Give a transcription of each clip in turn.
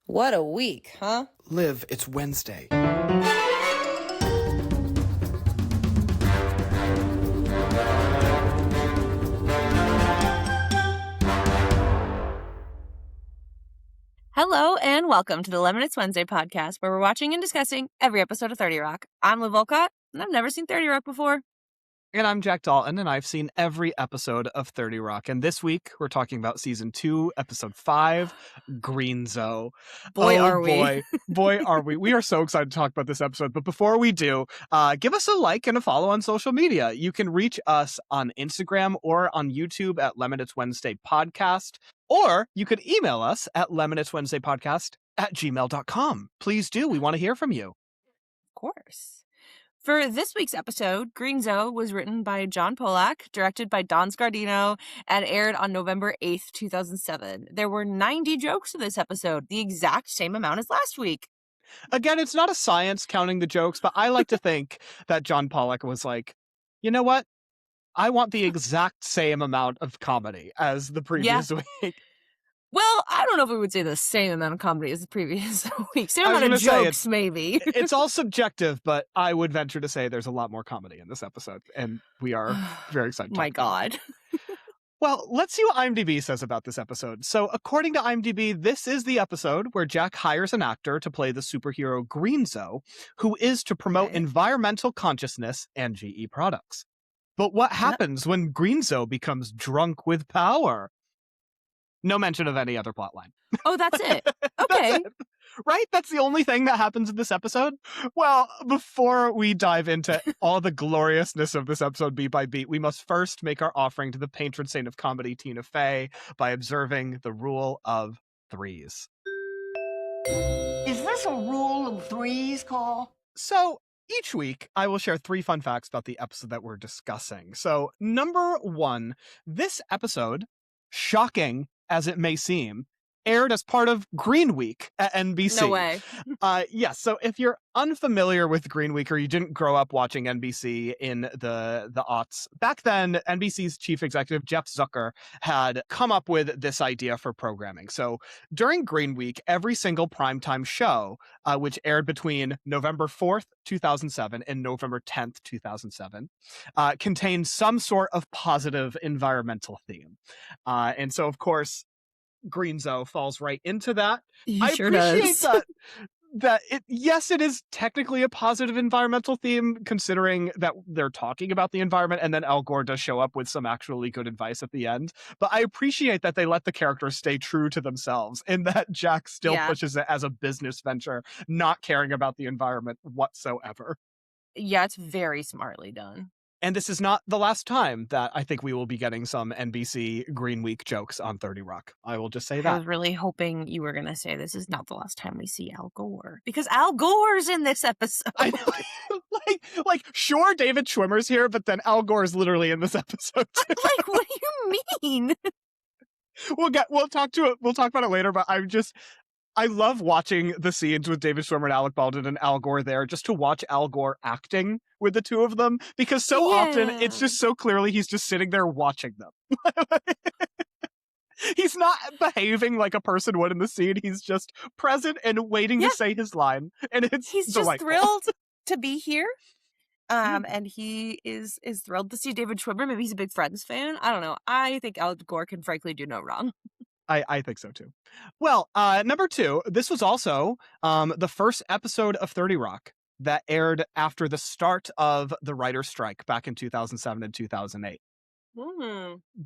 What a week, huh? Liv, it's Wednesday. Hello and welcome to the Lemon It's Wednesday podcast, where we're watching and discussing every episode of 30 Rock. I'm Liv Olcott, and I've never seen 30 Rock before. And I'm Jack Dalton, and I've seen every episode of 30 Rock. And this week, we're talking about Season 2, Episode 5, Greenzo. Boy, are we. Boy, are we. We are so excited to talk about this episode. But before we do, give us a like and a follow on social media. You can reach us on Instagram or on YouTube at Lemon It's Wednesday Podcast. Or you could email us at lemonitswednesdaypodcast@gmail.com. Please do. We want to hear from you. Of course. For this week's episode, Greenzo was written by John Polak, directed by Don Scardino, and aired on November 8th, 2007. There were 90 jokes in this episode, the exact same amount as last week. Again, it's not a science counting the jokes, but I like to think that John Polak was like, you know what? I want the exact same amount of comedy as the previous week. Well, I don't know if we would say the same amount of comedy as the previous week. Same amount of jokes, maybe. It's all subjective, but I would venture to say there's a lot more comedy in this episode, and we are very excited to My God. Well, let's see what IMDb says about this episode. So, according to IMDb, this is the episode where Jack hires an actor to play the superhero Greenzo, who is to promote environmental consciousness and GE products. But what happens when Greenzo becomes drunk with power? No mention of any other plotline. Oh, that's it. Okay. That's it. Right? That's the only thing that happens in this episode? Well, before we dive into all the gloriousness of this episode beat by beat, we must first make our offering to the patron saint of comedy, Tina Fey, by observing the rule of threes. Is this a rule of threes call? So, each week, I will share 3 fun facts about the episode that we're discussing. So, number 1, this episode, shocking as it may seem, aired as part of Green Week at NBC. No way. Yes, so if you're unfamiliar with Green Week or you didn't grow up watching NBC in the aughts, back then, NBC's chief executive, Jeff Zucker, had come up with this idea for programming. So during Green Week, every single primetime show, which aired between November 4th, 2007 and November 10th, 2007, contained some sort of positive environmental theme. And so, of course, Greenzo falls right into that. I appreciate that yes, it is technically a positive environmental theme, considering that they're talking about the environment, and then Al Gore does show up with some actually good advice at the end. But I appreciate that they let the characters stay true to themselves, and that Jack still pushes it as a business venture, not caring about the environment whatsoever. Yeah, it's very smartly done. And this is not the last time that I think we will be getting some NBC Green Week jokes on 30 Rock. I will just say that. I was really hoping you were going to say this is not the last time we see Al Gore. Because Al Gore's in this episode. I know. Sure, David Schwimmer's here, but then Al Gore's literally in this episode too. Like, what do you mean? We'll talk about it later, but I love watching the scenes with David Schwimmer and Alec Baldwin and Al Gore there, just to watch Al Gore acting with the two of them, because so often it's just so clearly he's just sitting there watching them. He's not behaving like a person would in the scene. He's just present and waiting to say his line, and he's just thrilled to be here. And he is thrilled to see David Schwimmer. Maybe he's a big Friends fan. I don't know. I think Al Gore can frankly do no wrong. I think so too. Well, number 2, this was also the first episode of 30 Rock that aired after the start of the writer's strike back in 2007 and 2008.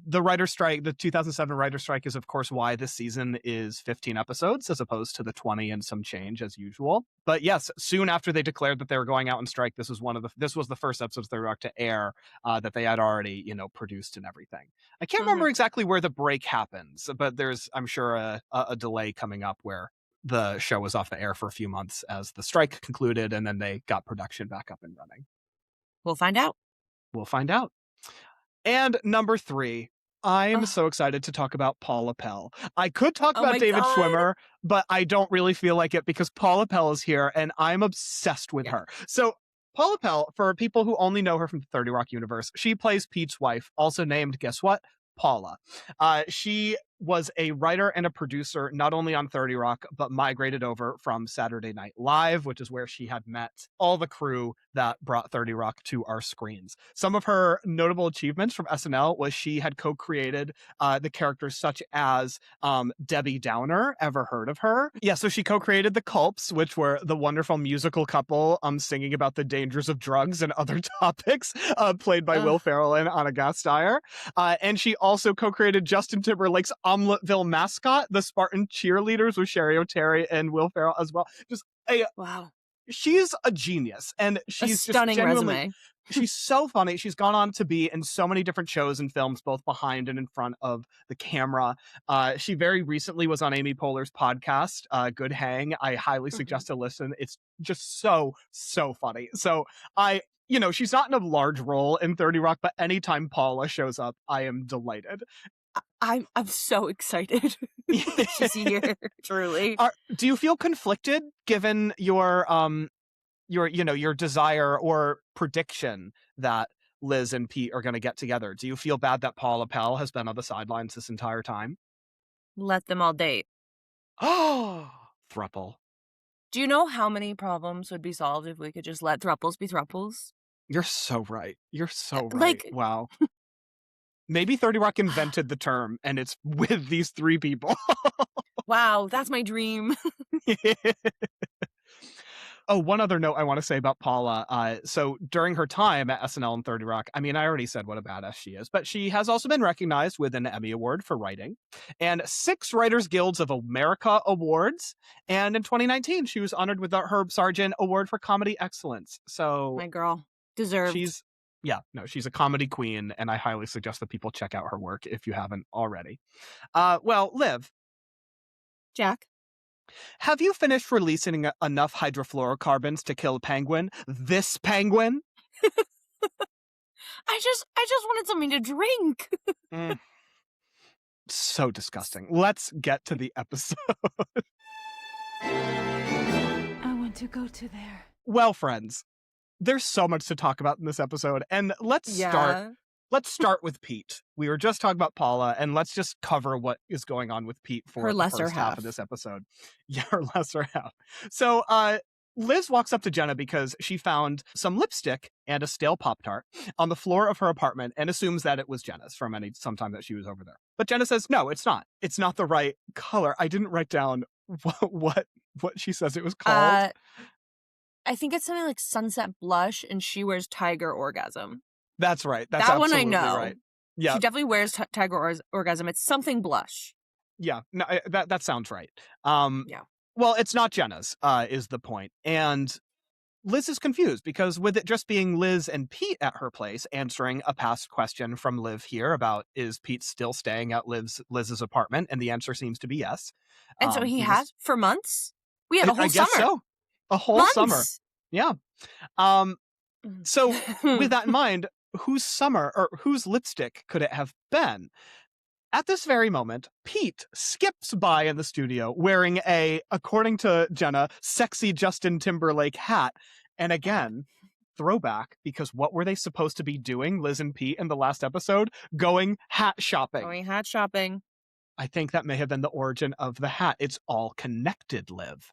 The writer's strike, the 2007 writer's strike, is of course why this season is 15 episodes as opposed to the 20 and some change as usual. But yes, soon after they declared that they were going out on strike, this was the first episode of 30 Rock to air that they had already, produced and everything. I can't remember exactly where the break happens, but there's, I'm sure, a delay coming up where the show was off the air for a few months as the strike concluded, and then they got production back up and running. We'll find out. And number 3, I'm so excited to talk about Paula Pell. I could talk about David Schwimmer, but I don't really feel like it because Paula Pell is here and I'm obsessed with her. So Paula Pell, for people who only know her from the 30 Rock universe, she plays Pete's wife, also named, guess what? Paula. She was a writer and a producer, not only on 30 Rock, but migrated over from Saturday Night Live, which is where she had met all the crew that brought 30 Rock to our screens. Some of her notable achievements from SNL was she had co-created the characters such as Debbie Downer. Ever heard of her? Yeah, so she co-created the Culps, which were the wonderful musical couple singing about the dangers of drugs and other topics, played by Will Ferrell and Anna Gasteyer. And she also co-created Justin Timberlake's Omeleteville mascot, the Spartan cheerleaders, with Sherry O'Terry and Will Ferrell as well. Just wow. She's a genius, and she's a stunning just genuinely, resume. She's so funny. She's gone on to be in so many different shows and films, both behind and in front of the camera. She very recently was on Amy Poehler's podcast, Good Hang. I highly suggest to listen. It's just so funny. So she's not in a large role in 30 Rock, but anytime Paula shows up, I am delighted. I'm so excited that she's here, truly. Do you feel conflicted given your desire or prediction that Liz and Pete are going to get together? Do you feel bad that Paula Pell has been on the sidelines this entire time? Let them all date. Oh, throuple. Do you know how many problems would be solved if we could just let throuples be throuples? You're so right. You're so right. Like, wow. Maybe 30 Rock invented the term, and it's with these three people. Wow, that's my dream. Oh, one other note I want to say about Paula. So during her time at SNL and 30 Rock, I mean, I already said what a badass she is, but she has also been recognized with an Emmy Award for writing and 6 Writers Guilds of America awards. And in 2019, she was honored with the Herb Sargent Award for Comedy Excellence. So my girl, deserved. She's a comedy queen, and I highly suggest that people check out her work if you haven't already. Well, Liv. Jack? Have you finished releasing enough hydrofluorocarbons to kill a penguin? This penguin? I just wanted something to drink. So disgusting. Let's get to the episode. I want to go to there. Well, friends, there's so much to talk about in this episode, and let's start with Pete. We were just talking about Paula, and let's just cover what is going on with Pete for her the lesser first half half of this episode. Yeah, her lesser half. So Liz walks up to Jenna because she found some lipstick and a stale Pop-Tart on the floor of her apartment and assumes that it was Jenna's from some time that she was over there. But Jenna says, no, it's not. It's not the right color. I didn't write down what she says it was called. I think it's something like Sunset Blush, and she wears Tiger Orgasm. That's right. That's that one I absolutely know. Right. Yeah, she definitely wears Tiger Orgasm. It's something blush. Yeah, no, that sounds right. Yeah. Well, it's not Jenna's, is the point. And Liz is confused because with it just being Liz and Pete at her place answering a past question from Liv here about is Pete still staying at Liz's apartment? And the answer seems to be yes. And so he has for months? We had a whole I summer. Guess so. A whole months. Summer. Yeah. So with that in mind, whose lipstick could it have been? At this very moment, Pete skips by in the studio wearing according to Jenna, sexy Justin Timberlake hat. And again, throwback, because what were they supposed to be doing, Liz and Pete, in the last episode? Going hat shopping. I think that may have been the origin of the hat. It's all connected, Liv.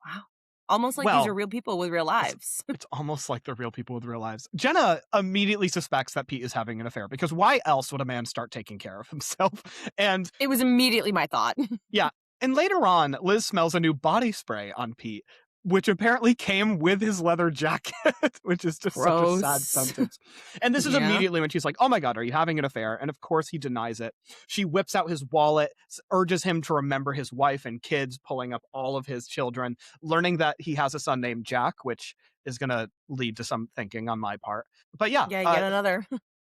Wow. Almost like these are real people with real lives. It's almost like they're real people with real lives. Jenna immediately suspects that Pete is having an affair, because why else would a man start taking care of himself? And it was immediately my thought. Yeah. And later on, Liz smells a new body spray on Pete, which apparently came with his leather jacket, which is just Gross. such a sad sentence. And this is immediately when she's like, oh my God, are you having an affair? And of course he denies it. She whips out his wallet, urges him to remember his wife and kids, pulling up all of his children, learning that he has a son named Jack, which is going to lead to some thinking on my part. But yeah. Yet another.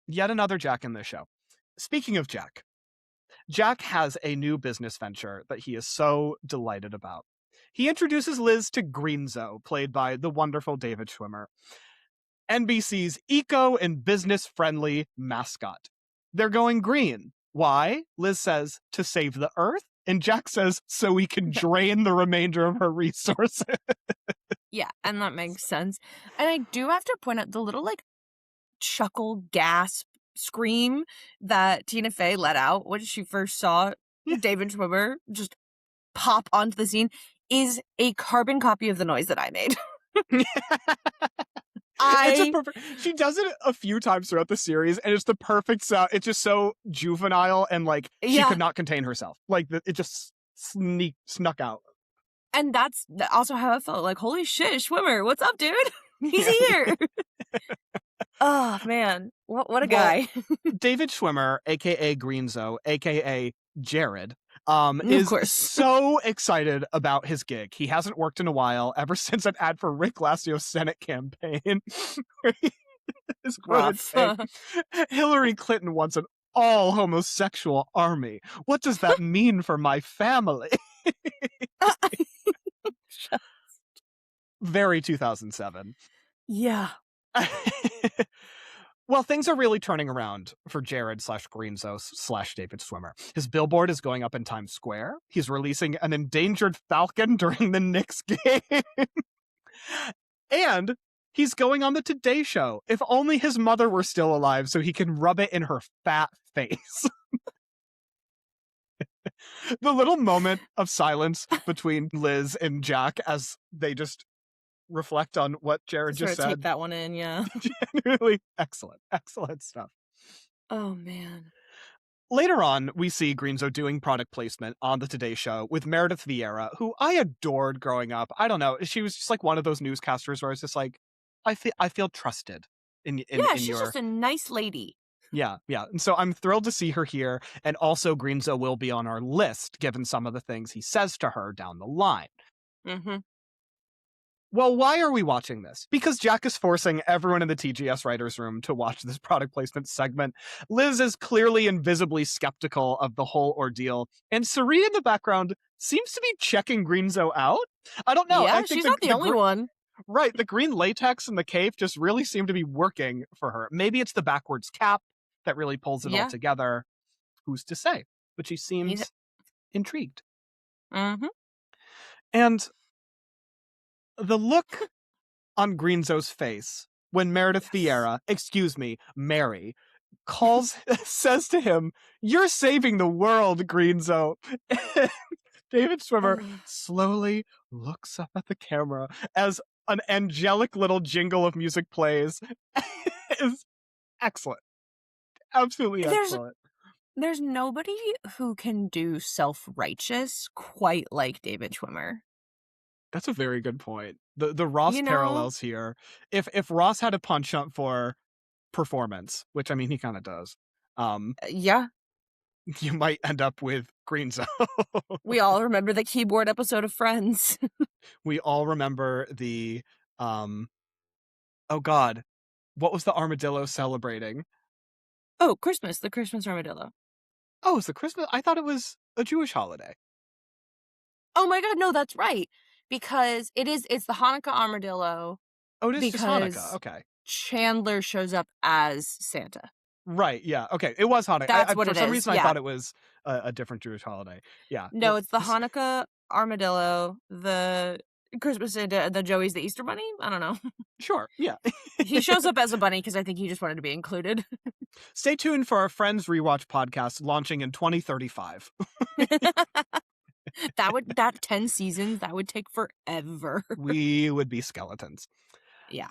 Yet another Jack in this show. Speaking of Jack has a new business venture that he is so delighted about. He introduces Liz to Greenzo, played by the wonderful David Schwimmer, NBC's eco and business-friendly mascot. They're going green. Why? Liz says, to save the earth. And Jack says, so we can drain the remainder of her resources. Yeah, and that makes sense. And I do have to point out the little, chuckle, gasp, scream that Tina Fey let out when she first saw David Schwimmer just pop onto the scene is a carbon copy of the noise that I made. It's a perfect. She does it a few times throughout the series, and it's the perfect sound. It's just so juvenile, and like she Yeah. could not contain herself. Like it just snuck out. And that's also how I felt. Like, holy shit, Schwimmer, what's up, dude? He's here. Oh man, what a guy. David Schwimmer, aka Greenzo, aka Jared, Of is course. so excited about his gig. He hasn't worked in a while, ever since an ad for Rick Lassio's Senate campaign. Where he is quoted saying, Hillary Clinton wants an all homosexual army. What does that mean for my family? Very 2007. Yeah. Well, things are really turning around for Jared / Greenzo / David Schwimmer. His billboard is going up in Times Square. He's releasing an endangered falcon during the Knicks game. And he's going on the Today Show. If only his mother were still alive so he can rub it in her fat face. The little moment of silence between Liz and Jack as they just reflect on what Jared just said. Take that one in, yeah. Genuinely excellent stuff. Oh man. Later on, we see Greenzo doing product placement on the Today Show with Meredith Vieira, who I adored growing up. I don't know, she was just like one of those newscasters where I was just like, I feel trusted in She's just a nice lady. Yeah. And so I'm thrilled to see her here, and also Greenzo will be on our list given some of the things he says to her down the line. Mm-hmm. Well, why are we watching this? Because Jack is forcing everyone in the TGS writers' room to watch this product placement segment. Liz is clearly invisibly skeptical of the whole ordeal, and Sari in the background seems to be checking Greenzo out. I don't know. Yeah, I think she's not the only one. Right, the green latex and the cape just really seem to be working for her. Maybe it's the backwards cap that really pulls it all together. Who's to say? But she seems intrigued. Mm-hmm. And the look on Greenzo's face when Meredith Vieira, Mary, says to him, "You're saving the world, Greenzo." David Schwimmer slowly looks up at the camera as an angelic little jingle of music plays. Is excellent. Absolutely excellent. There's nobody who can do self-righteous quite like David Schwimmer. That's a very good point. The Ross parallels here. If Ross had a penchant for performance, which I mean he kind of does, yeah, you might end up with Greenzo. We all remember the keyboard episode of Friends. We all remember the oh god, what was the armadillo celebrating? Oh, Christmas, the Christmas armadillo. Oh, it's the Christmas? I thought it was a Jewish holiday. Oh my god, no, that's right. Because it's the Hanukkah armadillo. Oh, it is just Hanukkah. Okay. Chandler shows up as Santa. Right, yeah. Okay, it was Hanukkah. That's what it is. For some reason, I thought it was a different Jewish holiday. Yeah. No, it's the Hanukkah armadillo, the Christmas Santa, the Joey's the Easter Bunny? I don't know. Sure, yeah. He shows up as a bunny because I think he just wanted to be included. Stay tuned for our Friends Rewatch podcast launching in 2035. That 10 seasons, that would take forever. We would be skeletons. Yeah.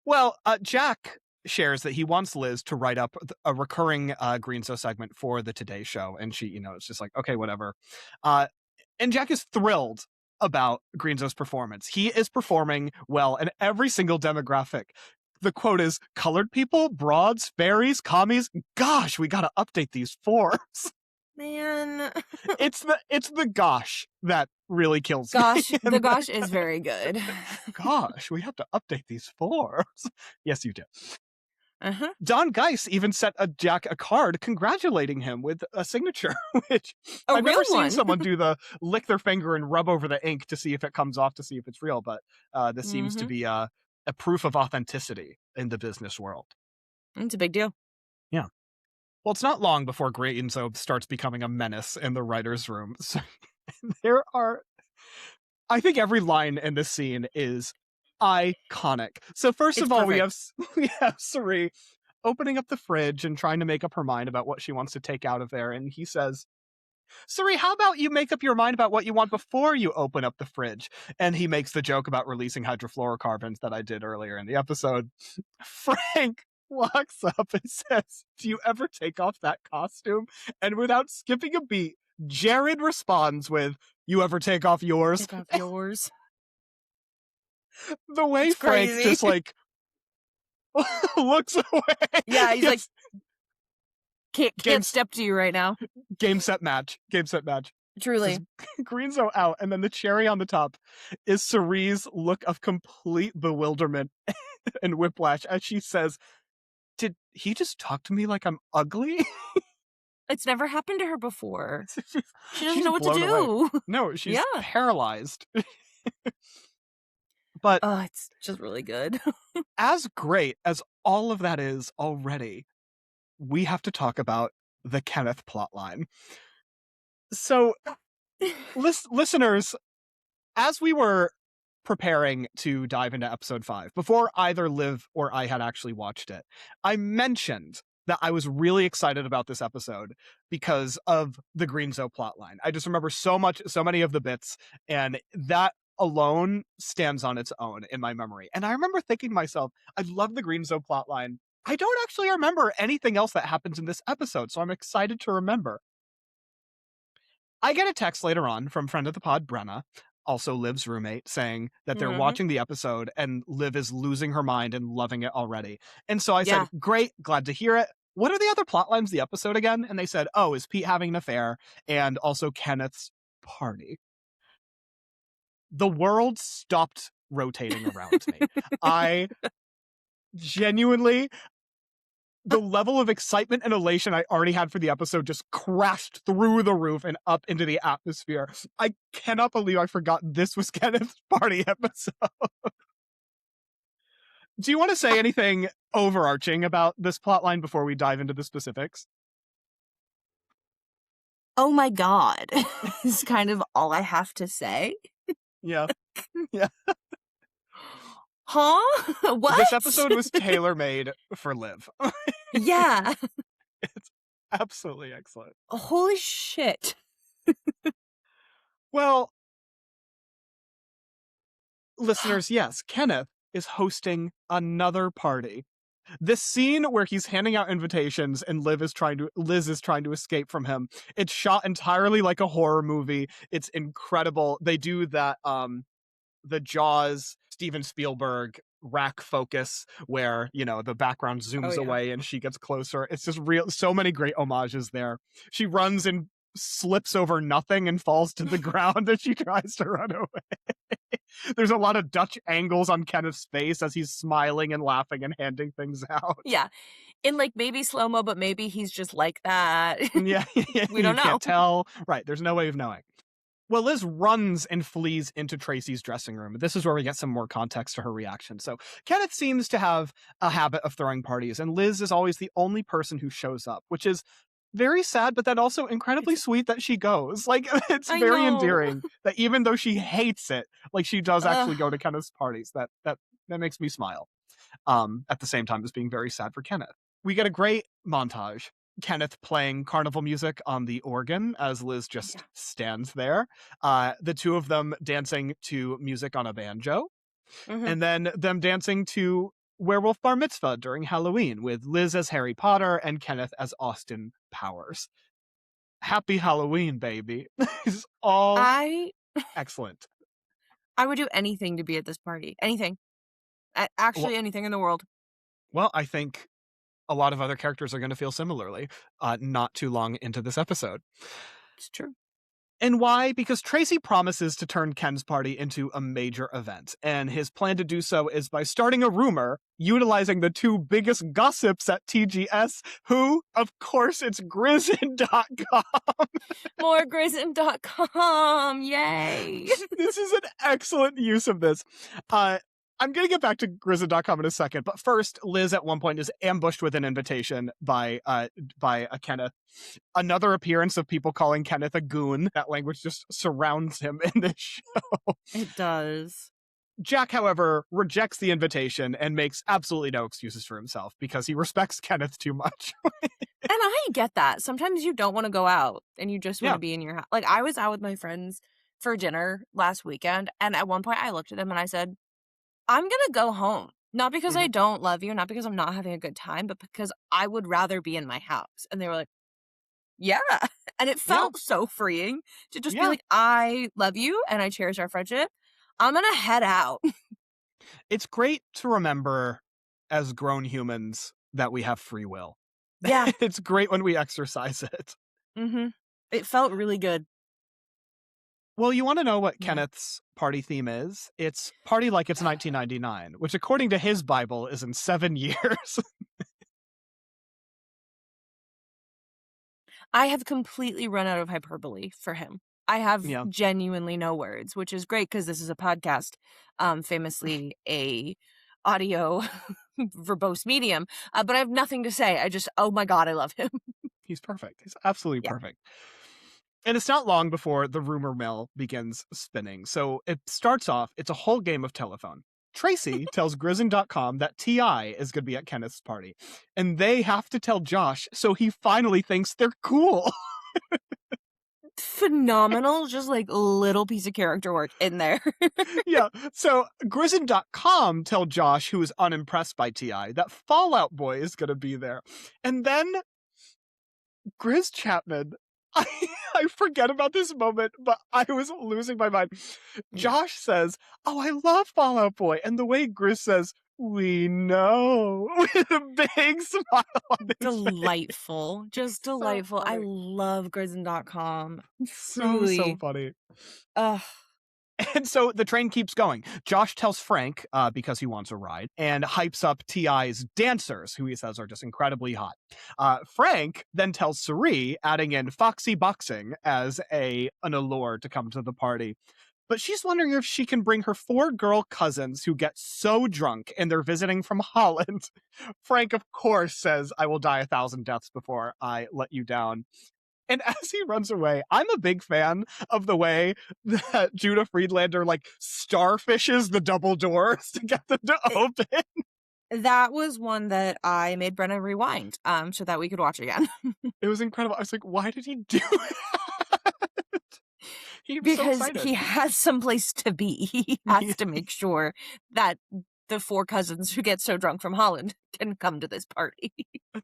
Well, Jack shares that he wants Liz to write up a recurring Greenzo segment for the Today Show, and she, it's just like, okay, whatever. And Jack is thrilled about Greenzo's performance. He is performing well in every single demographic. The quote is, colored people, broads, fairies, commies. Gosh, we got to update these forms. Man. It's the gosh that really kills me. The gosh is very good. Gosh, we have to update these forms. Yes, you do. Uh-huh. Don Geiss even sent Jack a card congratulating him with a signature, which I've never seen someone do the lick their finger and rub over the ink to see if it comes off, to see if it's real. But this seems to be a proof of authenticity in the business world. It's a big deal. Yeah. Well, it's not long before Greenzo starts becoming a menace in the writer's room. So I think every line in this scene is iconic. So first of all, we have Sari opening up the fridge and trying to make up her mind about what she wants to take out of there. And he says, Suri, how about you make up your mind about what you want before you open up the fridge? And he makes the joke about releasing hydrofluorocarbons that I did earlier in the episode. Frank walks up and says, "Do you ever take off that costume?" And without skipping a beat, Jared responds with, "You ever take off yours?" Take off yours. The way It's Frank crazy. just like looks away. Yeah, he's like, Yes. can't step to you right now. Game, set, match. Game, set, match. Truly. Greenzo out, and then the cherry on the top is Cerie's look of complete bewilderment and whiplash as she says, "Did he just talk to me like I'm ugly?" It's never happened to her before. She doesn't She's know what to blown away. do. No, she's Yeah. paralyzed. But Oh, it's just really good. as great as all of that is already, we have to talk about the Kenneth plotline. So, listeners, as we were preparing to dive into episode 5, before either Liv or I had actually watched it, I mentioned that I was really excited about this episode because of the Greenzo plotline. I just remember so many of the bits, and that alone stands on its own in my memory. And I remember thinking to myself, I love the Greenzo plotline. I don't actually remember anything else that happens in this episode, so I'm excited to remember. I get a text later on from friend of the pod, Brenna, also Liv's roommate, saying that they're watching the episode and Liv is losing her mind and loving it already. And so I said, great, glad to hear it. What are the other plot lines of the episode again? And they said, oh, is Pete having an affair? And also Kenneth's party. The world stopped rotating around me. I genuinely, the level of excitement and elation I already had for the episode just crashed through the roof and up into the atmosphere. I cannot believe I forgot this was Kenneth's party episode. Do you want to say anything overarching about this plotline before we dive into the specifics? Oh my God. Is kind of all I have to say. Yeah. Yeah. Huh? What? This episode was tailor-made for Liv. Yeah. It's absolutely excellent. Holy shit. Well, listeners, yes, Kenneth is hosting another party. This scene where he's handing out invitations and Liz is trying to escape from him. It's shot entirely like a horror movie. It's incredible. They do that the Jaws Steven Spielberg rack focus where, you know, the background zooms away and she gets closer. It's just real, so many great homages there. She runs and slips over nothing and falls to the ground as she tries to run away. There's a lot of Dutch angles on Kenneth's face as he's smiling and laughing and handing things out. Yeah. In like maybe slow-mo, but maybe he's just like that. Yeah. We don't know. Can't tell. Right. There's no way of knowing. Well, Liz runs and flees into Tracy's dressing room. This is where we get some more context to her reaction. So Kenneth seems to have a habit of throwing parties, and Liz is always the only person who shows up, which is very sad, but then also incredibly sweet that she goes. Like, it's very endearing that even though she hates it, like she does actually go to Kenneth's parties. That makes me smile. At the same time as being very sad for Kenneth. We get a great montage. Kenneth playing carnival music on the organ as Liz just stands there. The two of them dancing to music on a banjo. And then them dancing to Werewolf Bar Mitzvah during Halloween with Liz as Harry Potter and Kenneth as Austin Powers. Happy Halloween, baby. It's all excellent. I would do anything to be at this party. Anything. Actually, anything in the world. Well, I think a lot of other characters are going to feel similarly not too long into this episode. It's true. And why? Because Tracy promises to turn Ken's party into a major event, and his plan to do so is by starting a rumor utilizing the two biggest gossips at TGS, who, of course, it's Grizzin.com. More Grizzin.com. Yay. This is an excellent use of this. I'm going to get back to Grizzin.com in a second, but first, Liz at one point is ambushed with an invitation by Kenneth. Another appearance of people calling Kenneth a goon. That language just surrounds him in this show. It does. Jack, however, rejects the invitation and makes absolutely no excuses for himself because he respects Kenneth too much. And I get that. Sometimes you don't want to go out and you just want Yeah. to be in your house. Like, I was out with my friends for dinner last weekend, and at one point I looked at them and I said, I'm going to go home. Not because I don't love you, not because I'm not having a good time, but because I would rather be in my house. And they were like, yeah. And it felt so freeing to just be like, I love you and I cherish our friendship. I'm going to head out. It's great to remember as grown humans that we have free will. Yeah. It's great when we exercise it. Mm-hmm. It felt really good. Well, you want to know what Yeah. Kenneth's party theme is? It's party like it's 1999, which according to his Bible is in 7 years. I have completely run out of hyperbole for him. I have genuinely no words, which is great because this is a podcast, famously a audio verbose medium, but I have nothing to say. Oh my God, I love him. He's perfect. He's absolutely perfect. And it's not long before the rumor mill begins spinning. So it starts off, it's a whole game of telephone. Tracy tells Grizzin.com that T.I. is going to be at Kenneth's party. And they have to tell Josh, so he finally thinks they're cool. Phenomenal, just like little piece of character work in there. Yeah, so Grizzin.com tell Josh, who is unimpressed by T.I., that Fallout Boy is going to be there. And then Grizz Chapman, I forget about this moment, but I was losing my mind. Josh says, oh, I love Fallout Boy. And the way Grizz says, we know, with a big smile on his Delightful. face. Just delightful. I love Grizzin.com. So funny. Ugh. And so the train keeps going. Josh tells Frank, because he wants a ride, and hypes up T.I.'s dancers, who he says are just incredibly hot. Frank then tells Suri, adding in Foxy Boxing as an allure to come to the party. But she's wondering if she can bring her 4 girl cousins who get so drunk and they're visiting from Holland. Frank, of course, says, I will die 1,000 deaths before I let you down. And as he runs away, I'm a big fan of the way that Judah Friedlander starfishes the double doors to get them to open. That was one that I made Brenna rewind so that we could watch again. It was incredible. I was like, why did he do it? Because so he has someplace to be. He has to make sure that the 4 cousins who get so drunk from Holland can come to this party.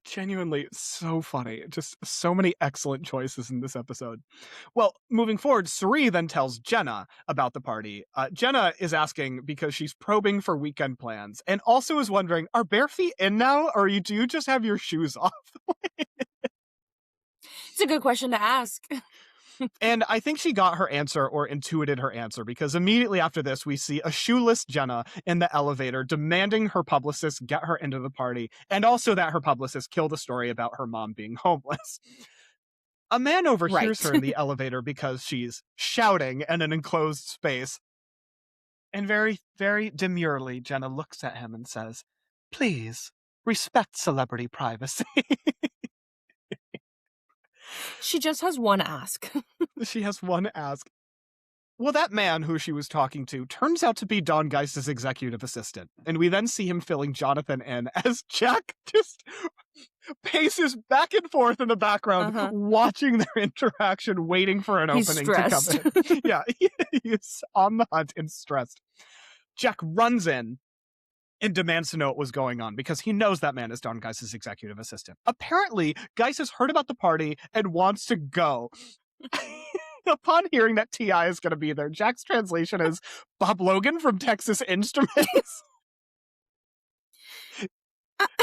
Genuinely so funny. Just so many excellent choices in this episode. Well, moving forward, Suri then tells Jenna about the party. Jenna is asking because she's probing for weekend plans and also is wondering, are bare feet in now or do you just have your shoes off? It's a good question to ask. And I think she got her answer or intuited her answer because immediately after this, we see a shoeless Jenna in the elevator demanding her publicist get her into the party and also that her publicist kill the story about her mom being homeless. A man overhears her in the elevator because she's shouting in an enclosed space. And very, very demurely, Jenna looks at him and says, please, respect celebrity privacy. She just has one ask. She has one ask. Well, that man who she was talking to turns out to be Don Geist's executive assistant. And we then see him filling Jonathan in as Jack just paces back and forth in the background, watching their interaction, waiting for an opening to come in. Yeah, he's on the hunt and stressed. Jack runs in and demands to know what was going on because he knows that man is Don Geist's executive assistant. Apparently, Geist has heard about the party and wants to go. Upon hearing that T.I. is going to be there, Jack's translation is Bob Logan from Texas Instruments.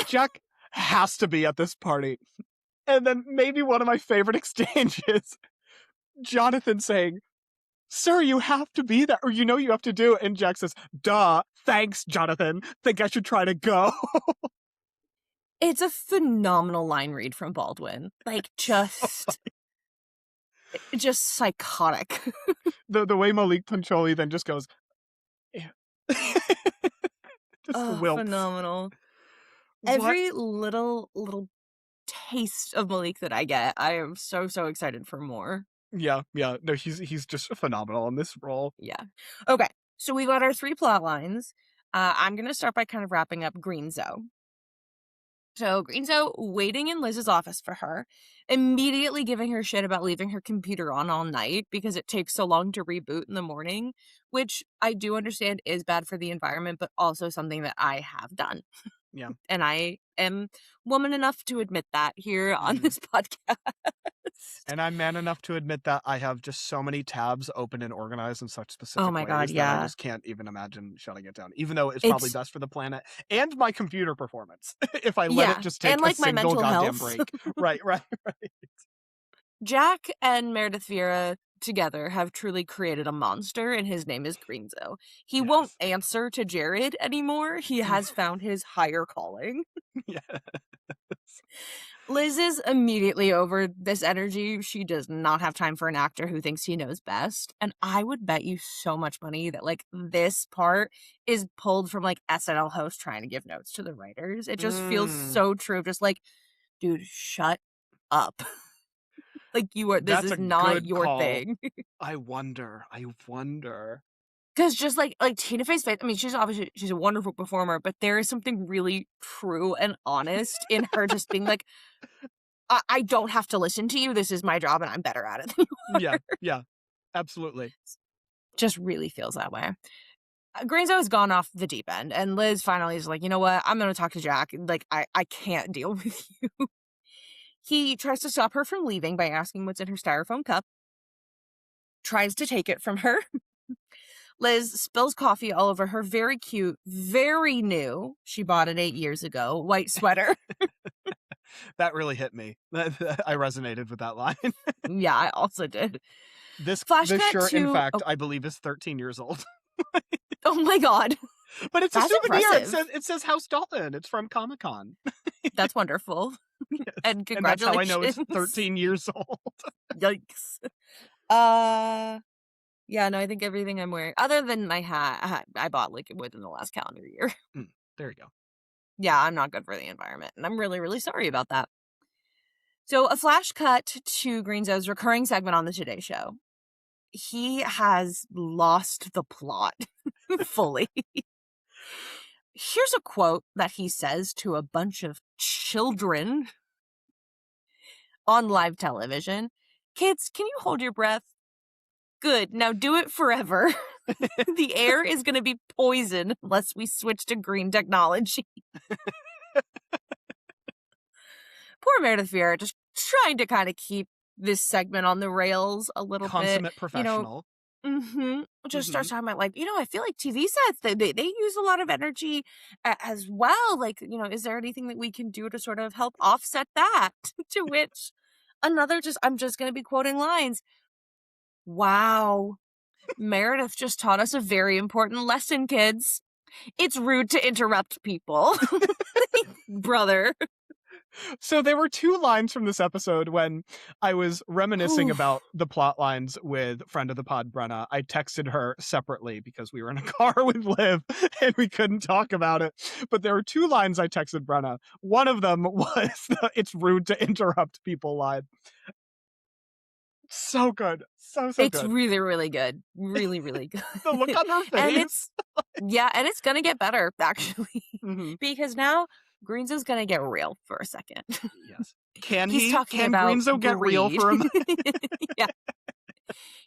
Jack has to be at this party. And then maybe one of my favorite exchanges, Jonathan saying, sir, you have to be there, or you know you have to do it. And Jack says, duh, thanks, Jonathan. Think I should try to go. It's a phenomenal line read from Baldwin. Just psychotic. The way Malik Pancholi then just goes, yeah. Just wilts. Phenomenal. What? Every little taste of Malik that I get, I am so excited for more. Yeah. No, he's just phenomenal in this role. Yeah. Okay. So we've got our 3 plot lines. I'm going to start by kind of wrapping up Greenzo. So Greenzo waiting in Liz's office for her, immediately giving her shit about leaving her computer on all night because it takes so long to reboot in the morning, which I do understand is bad for the environment, but also something that I have done. Yeah. And I am woman enough to admit that here on this podcast. And I'm man enough to admit that I have just so many tabs open and organized in such specific Oh my ways God, that I yeah. just can't even imagine shutting it down, even though it's probably It's best for the planet and my computer performance if I let yeah, it just take and a like my single mental goddamn health. break. Right. Jack and Meredith Vieira together have truly created a monster, and his name is Greenzo. He won't Yes. answer to Jared anymore. He has found his higher calling. Yeah. Liz is immediately over this energy. She does not have time for an actor who thinks he knows best. And I would bet you so much money that, like, this part is pulled from, like, SNL hosts trying to give notes to the writers. It just feels so true. Just like, dude, shut up. Like, this That's is a not good your call. thing. I wonder. Because just like Tina Fey's face, I mean, she's a wonderful performer, but there is something really true and honest in her just being like, I don't have to listen to you. This is my job and I'm better at it than you are. Yeah, absolutely. Just really feels that way. Greenzo has gone off the deep end, and Liz finally is like, you know what? I'm going to talk to Jack. Like, I can't deal with you. He tries to stop her from leaving by asking what's in her styrofoam cup, tries to take it from her. Liz spills coffee all over her very cute, very new, she bought it 8 years ago, white sweater. That really hit me. I resonated with that line. Yeah, I also did. This Flashback shirt, in to- fact, oh. I believe is 13 years old. Oh my God. But it's That's a souvenir. impressive. It says House Dalton. It's from Comic-Con. That's wonderful. Yes. And And that's congratulations. how I know it's 13 years old. Yikes. Yeah, no, I think everything I'm wearing, other than my hat, I bought like within the last calendar year. There you go. Yeah, I'm not good for the environment, and I'm really, really sorry about that. So a flash cut to Greenzo's recurring segment on the Today Show. He has lost the plot fully. Here's a quote that he says to a bunch of children on live television. Kids, can you hold your breath? Good. Now do it forever. The air is going to be poison unless we switch to green technology. Poor Meredith Vieira, just trying to kind of keep this segment on the rails a little Consummate bit. professional. Just starts talking about, like, I feel like TV sets, they use a lot of energy as well. Like, is there anything that we can do to sort of help offset that? To which another I'm just going to be quoting lines. Wow. Meredith just taught us a very important lesson, kids. It's rude to interrupt people. Brother. So there were 2 lines from this episode when I was reminiscing about the plot lines with friend of the pod, Brenna. I texted her separately because we were in a car with Liv and we couldn't talk about it. But there were 2 lines I texted Brenna. One of them was it's rude to interrupt people line. So good. So It's good. really, really good. Really, really good. The look on her face. And it's going to get better, actually. Mm-hmm. Because now Greenzo's going to get real for a second. Yes. Can He's talking about Greenzo get real greed. for a minute? Yeah.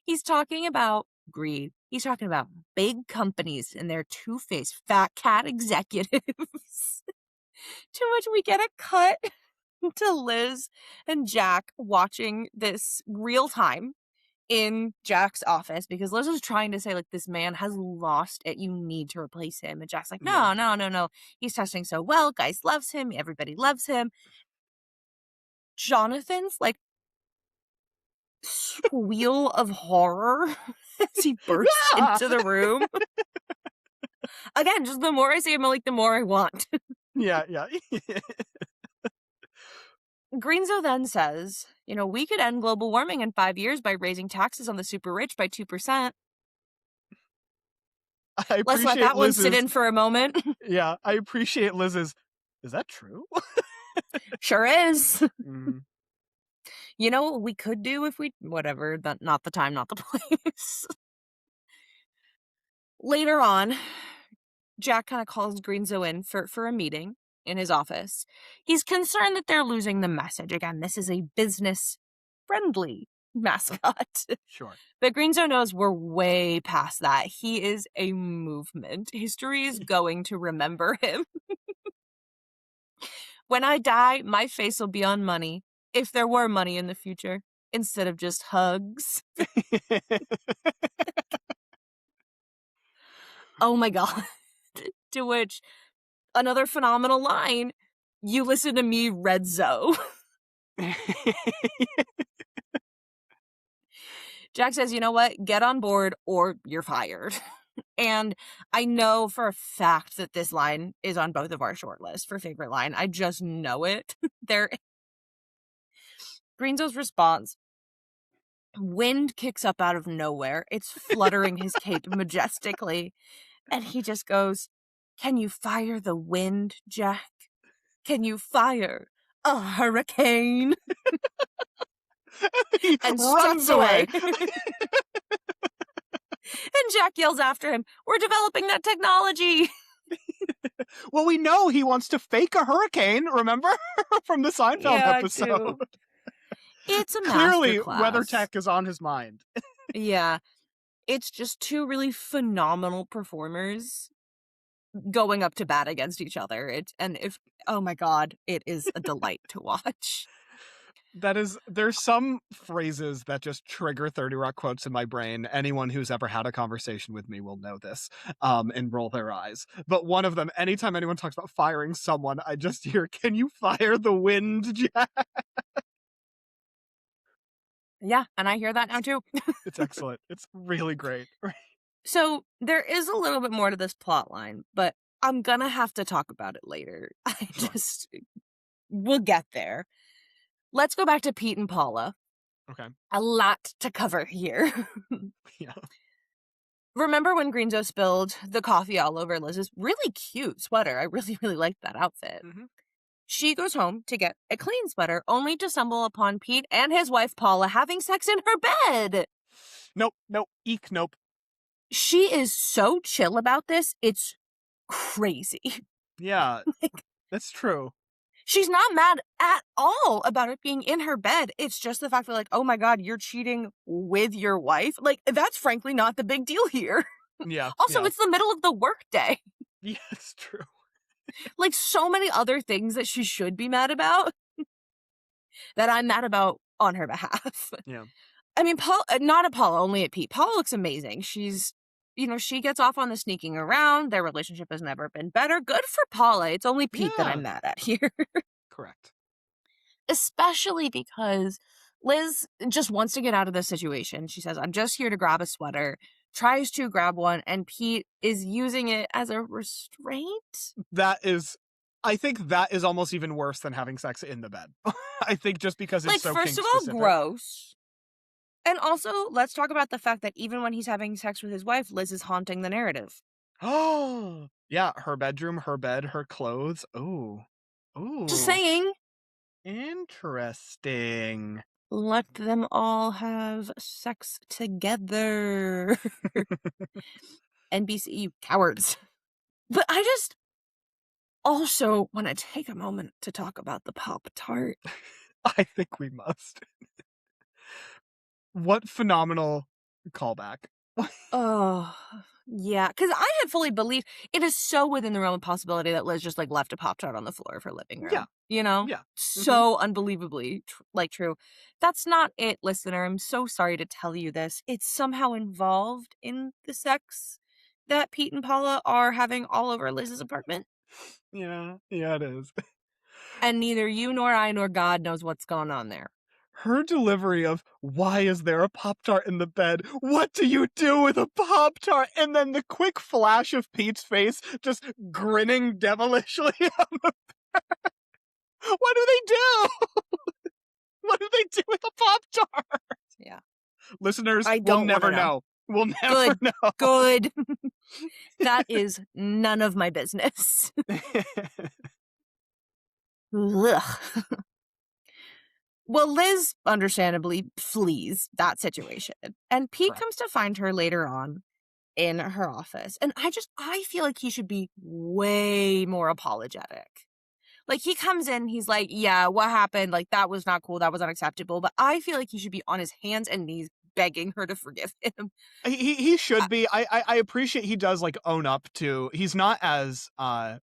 He's talking about greed. He's talking about big companies and their two-faced fat cat executives. To which we get a cut to Liz and Jack watching this real time in Jack's office because Liz is trying to say, like, this man has lost it. You need to replace him. And Jack's like, no. He's testing so well. Guys loves him. Everybody loves him. Jonathan's, like, squeal of horror as he bursts into the room. Again, just the more I see him, like, the more I want. Yeah. Greenzo then says, we could end global warming in 5 years by raising taxes on the super rich by 2%. Let's let that one sit in for a moment. Yeah, I appreciate Liz's. Is that true? Sure is. Mm. You know what we could do if we, whatever, not the time, not the place. Later on, Jack kind of calls Greenzo in for a meeting in his office. He's concerned that they're losing the message. Again, this is a business-friendly mascot. Sure. But Greenzo knows we're way past that. He is a movement. History is going to remember him. When I die, my face will be on money, if there were money in the future, instead of just hugs. Oh my god. To which, another phenomenal line, you listen to me, Redzo. Jack says, you know what? Get on board or you're fired. And I know for a fact that this line is on both of our short lists for favorite line. I just know it. Greenzo's response. Wind kicks up out of nowhere. It's fluttering his cape majestically. And he just goes, can you fire the wind, Jack? Can you fire a hurricane? He And runs struts away. And Jack yells after him, we're developing that technology. Well, we know he wants to fake a hurricane, remember? From the Seinfeld episode. Too. It's a Clearly, masterclass. weather tech is on his mind. Yeah. It's just two really phenomenal performers going up to bat against each other. Oh my god, it is a delight to watch. There's some phrases that just trigger 30 Rock quotes in my brain. Anyone who's ever had a conversation with me will know this, and roll their eyes. But one of them, anytime anyone talks about firing someone, I just hear, can you fire the wind, Jack? Yeah, and I hear that now too. It's excellent. It's really great. So there is a little bit more to this plot line, but I'm gonna have to talk about it later. We'll get there. Let's go back to Pete and Paula. Okay. A lot to cover here. Yeah. Remember when Greenzo spilled the coffee all over Liz's really cute sweater? I really, really liked that outfit. Mm-hmm. She goes home to get a clean sweater, only to stumble upon Pete and his wife Paula having sex in her bed. Nope. Eek, nope. She is so chill about this, it's crazy. Yeah, that's true. She's not mad at all about it being in her bed. It's just the fact that, like, oh my god, you're cheating with your wife. Like, that's frankly not the big deal here. Yeah. Also, yeah. it's the middle of the workday. Yeah, it's true. Like, so many other things that she should be mad about that I'm mad about on her behalf. Yeah. I mean, not at Paula, only at Pete. Paula looks amazing. She's, she gets off on the sneaking around. Their relationship has never been better. Good for Paula. It's only Pete that I'm mad at here. Correct. Especially because Liz just wants to get out of this situation. She says, I'm just here to grab a sweater, tries to grab one, and Pete is using it as a restraint. I think that is almost even worse than having sex in the bed. I think just because it's so first of all, kink-specific. gross. And also, let's talk about the fact that even when he's having sex with his wife, Liz is haunting the narrative. Oh, yeah, her bedroom, her bed, her clothes. Ooh. Just saying. Interesting. Let them all have sex together. NBC, you cowards. But I just also want to take a moment to talk about the Pop-Tart. I think we must. What phenomenal callback. Oh, yeah. Because I had fully believed it is so within the realm of possibility that Liz just left a Pop-Tart on the floor of her living room. Yeah. Yeah. So unbelievably true. That's not it, listener. I'm so sorry to tell you this. It's somehow involved in the sex that Pete and Paula are having all over Liz's apartment. Yeah, it is. And neither you nor I nor God knows what's going on there. Her delivery of, why is there a Pop-Tart in the bed? What do you do with a Pop-Tart? And then the quick flash of Pete's face just grinning devilishly on the bed. What do they do? What do they do with a Pop-Tart? Yeah. Listeners, we'll never know. We'll never know. Good. That is none of my business. Ugh. Well, Liz understandably flees that situation, and Pete comes to find her later on, in her office. And I feel like he should be way more apologetic. Like, he comes in, he's like, yeah, what happened? Like, that was not cool. That was unacceptable. But I feel like he should be on his hands and knees begging her to forgive him. He should be. I appreciate he does like own up to, he's not as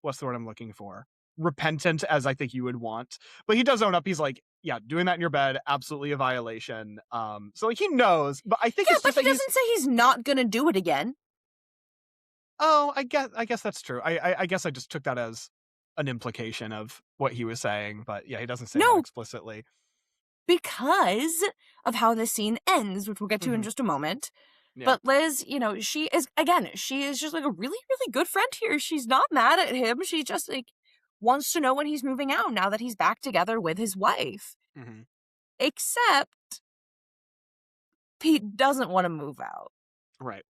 what's the word I'm looking for? Repentant as I think you would want. But he does own up. He's like, yeah, doing that in your bed, absolutely a violation. So like he knows, but I think Yeah, it's but just he that doesn't say he's not gonna do it again. Oh, I guess that's true. I guess I just took that as an implication of what he was saying, but yeah, he doesn't say that No, explicitly. because of how the scene ends, which we'll get to in Mhm. just a moment. Yeah. But Liz, she is just like a really, really good friend here. She's not mad at him. She just like wants to know when he's moving out now that he's back together with his wife. Mhm. Except Pete doesn't want to move out. Right.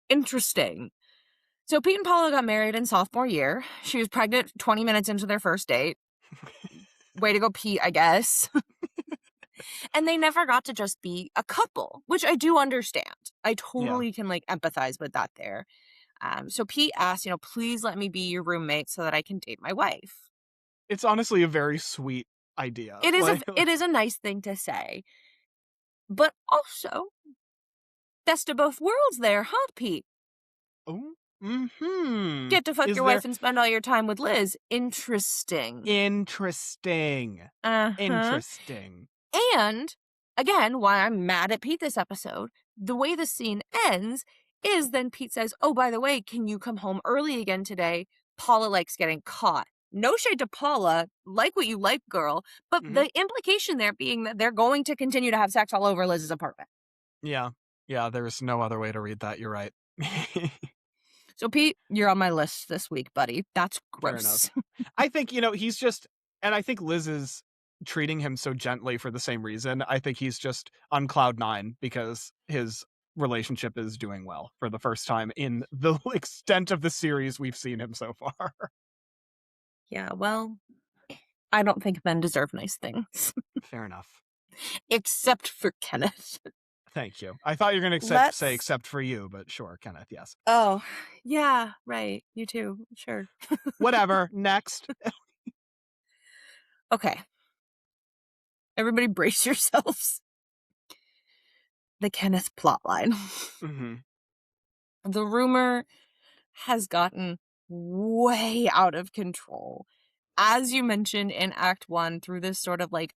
Interesting. So Pete and Paula got married in sophomore year. She was pregnant 20 minutes into their first date. Way to go, Pete, I guess. And they never got to just be a couple, which I do understand. I totally can like empathize with that there. So Pete asked, please let me be your roommate so that I can date my wife. It's honestly a very sweet idea. It is Like, it is a nice thing to say. But also, best of both worlds there, huh, Pete? oh, mm-hmm. Get to fuck Is your there- wife and spend all your time with Liz. Interesting. Interesting. Interesting. And, again, why I'm mad at Pete this episode, the way the scene ends is then Pete says, oh, by the way, can you come home early again today? Paula likes getting caught. No shade to Paula, like what you like, girl, but the implication there being that they're going to continue to have sex all over Liz's apartment. Yeah. Yeah, there's no other way to read that. You're right. So, Pete, you're on my list this week, buddy. That's Fair gross. enough. I think, he's just, and I think Liz is treating him so gently for the same reason. I think he's just on cloud nine because his relationship is doing well for the first time in the extent of the series we've seen him so far. Yeah, well, I don't think men deserve nice things. Fair enough. Except for Kenneth. Thank you. I thought you were going to say except for you, but sure, Kenneth, yes. Oh, yeah, right. You too. Sure. Whatever. Next. Okay. Everybody brace yourselves. The Kenneth plotline. Mm-hmm. The rumor has gotten way out of control. As you mentioned in Act 1, through this sort of like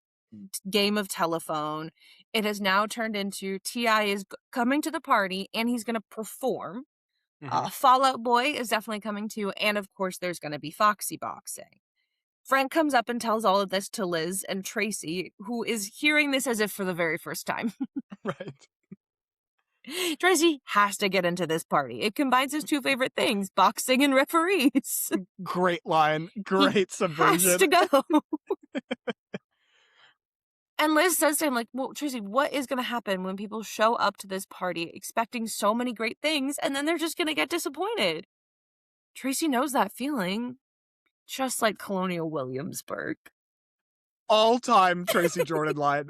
game of telephone, it has now turned into T.I. is coming to the party and he's going to perform. Fallout Boy is definitely coming too. And of course, there's going to be Foxy boxing. Frank comes up and tells all of this to Liz and Tracy, who is hearing this as if for the very first time. Right. Tracy has to get into this party. It combines his two favorite things, boxing and referees. Great line. Great subversion. Has to go. And Liz says to him, like, well, Tracy, what is going to happen when people show up to this party expecting so many great things and then they're just going to get disappointed? Tracy knows that feeling, just like Colonial Williamsburg. All-time Tracy Jordan line.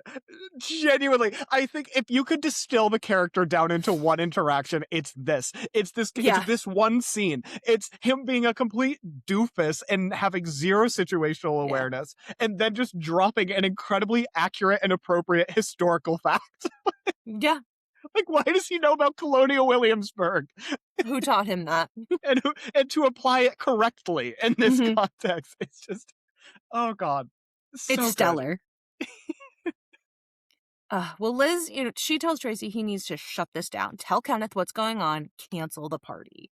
Genuinely, I think if you could distill the character down into one interaction, it's this. It's this one scene. It's him being a complete doofus and having zero situational awareness, and then just dropping an incredibly accurate and appropriate historical fact. Yeah. Like, why does he know about Colonial Williamsburg? Who taught him that? and to apply it correctly in this context, it's just, oh God. So it's stellar. Well, Liz, she tells Tracy he needs to shut this down. Tell Kenneth what's going on. Cancel the party.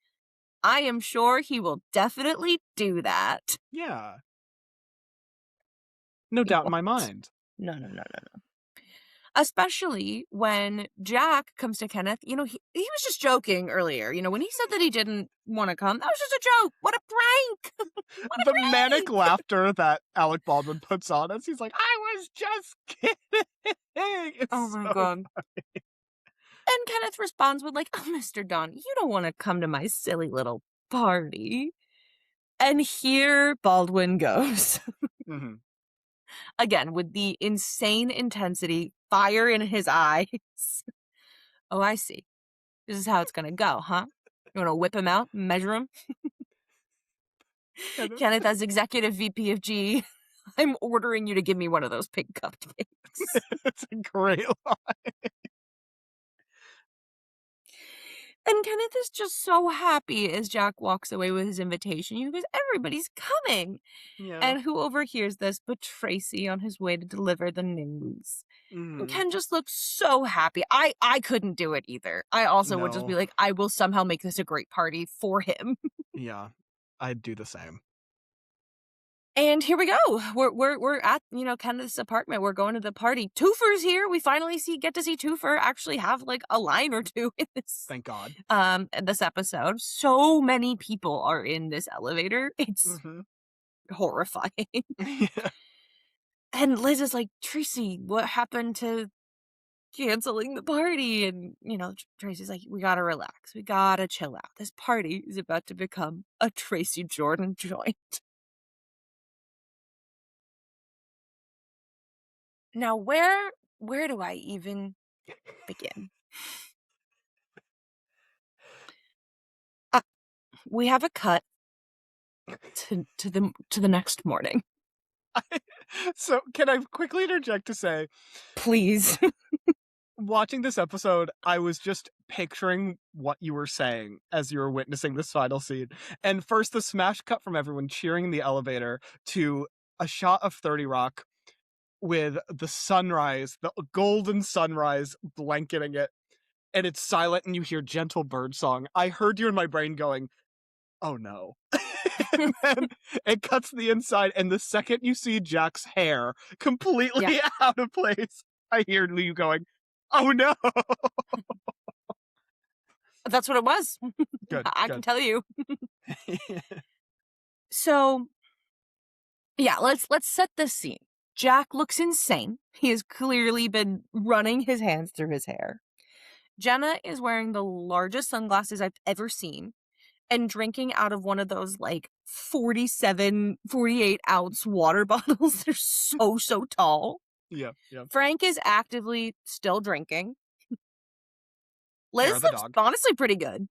I am sure he will definitely do that. Yeah. No doubt in my mind. No. Especially when Jack comes to Kenneth. He was just joking earlier. When he said that he didn't want to come, that was just a joke. What a prank. The manic laughter that Alec Baldwin puts on us. He's like, I was just kidding. It's oh my so God. funny. And Kenneth responds with like, oh, Mr. Don, you don't want to come to my silly little party. And here Baldwin goes. Again, with the insane intensity, fire in his eyes. Oh, I see. This is how it's gonna go, huh? You wanna whip him out, measure him? Kenneth, as executive VP of G, I'm ordering you to give me one of those pink cupcakes. It's a great line. And Kenneth is just so happy as Jack walks away with his invitation. He goes, everybody's coming. Yeah. And who overhears this but Tracy on his way to deliver the news? And Ken just looks so happy. I couldn't do it either. I also would just be No. like, I will somehow make this a great party for him. Yeah, I'd do the same. And here we go. We're at, Kenneth's apartment. We're going to the party. Twofer's here. We finally get to see Twofer actually have like a line or two in this. Thank God. This episode. So many people are in this elevator. It's horrifying. Yeah. And Liz is like, Tracy, what happened to canceling the party? And, Tracy's like, we gotta relax. We gotta chill out. This party is about to become a Tracy Jordan joint. Now, where do I even begin? We have a cut to the next morning. So, can I quickly interject to say, Please. watching this episode, I was just picturing what you were saying as you were witnessing this final scene. And first, the smash cut from everyone cheering in the elevator to a shot of 30 Rock with the sunrise, the golden sunrise blanketing it. And it's silent and you hear gentle bird song. I heard you in my brain going, oh no. And then it cuts to the inside, and the second you see Jack's hair completely out of place, I hear you going, oh no. That's what it was. Good. I can tell you. So, yeah, let's set this scene. Jack looks insane. He has clearly been running his hands through his hair. Jenna is wearing the largest sunglasses I've ever seen and drinking out of one of those like 47, 48 ounce water bottles. They're so tall. Yeah. Frank is actively still drinking. Liz looks honestly pretty good.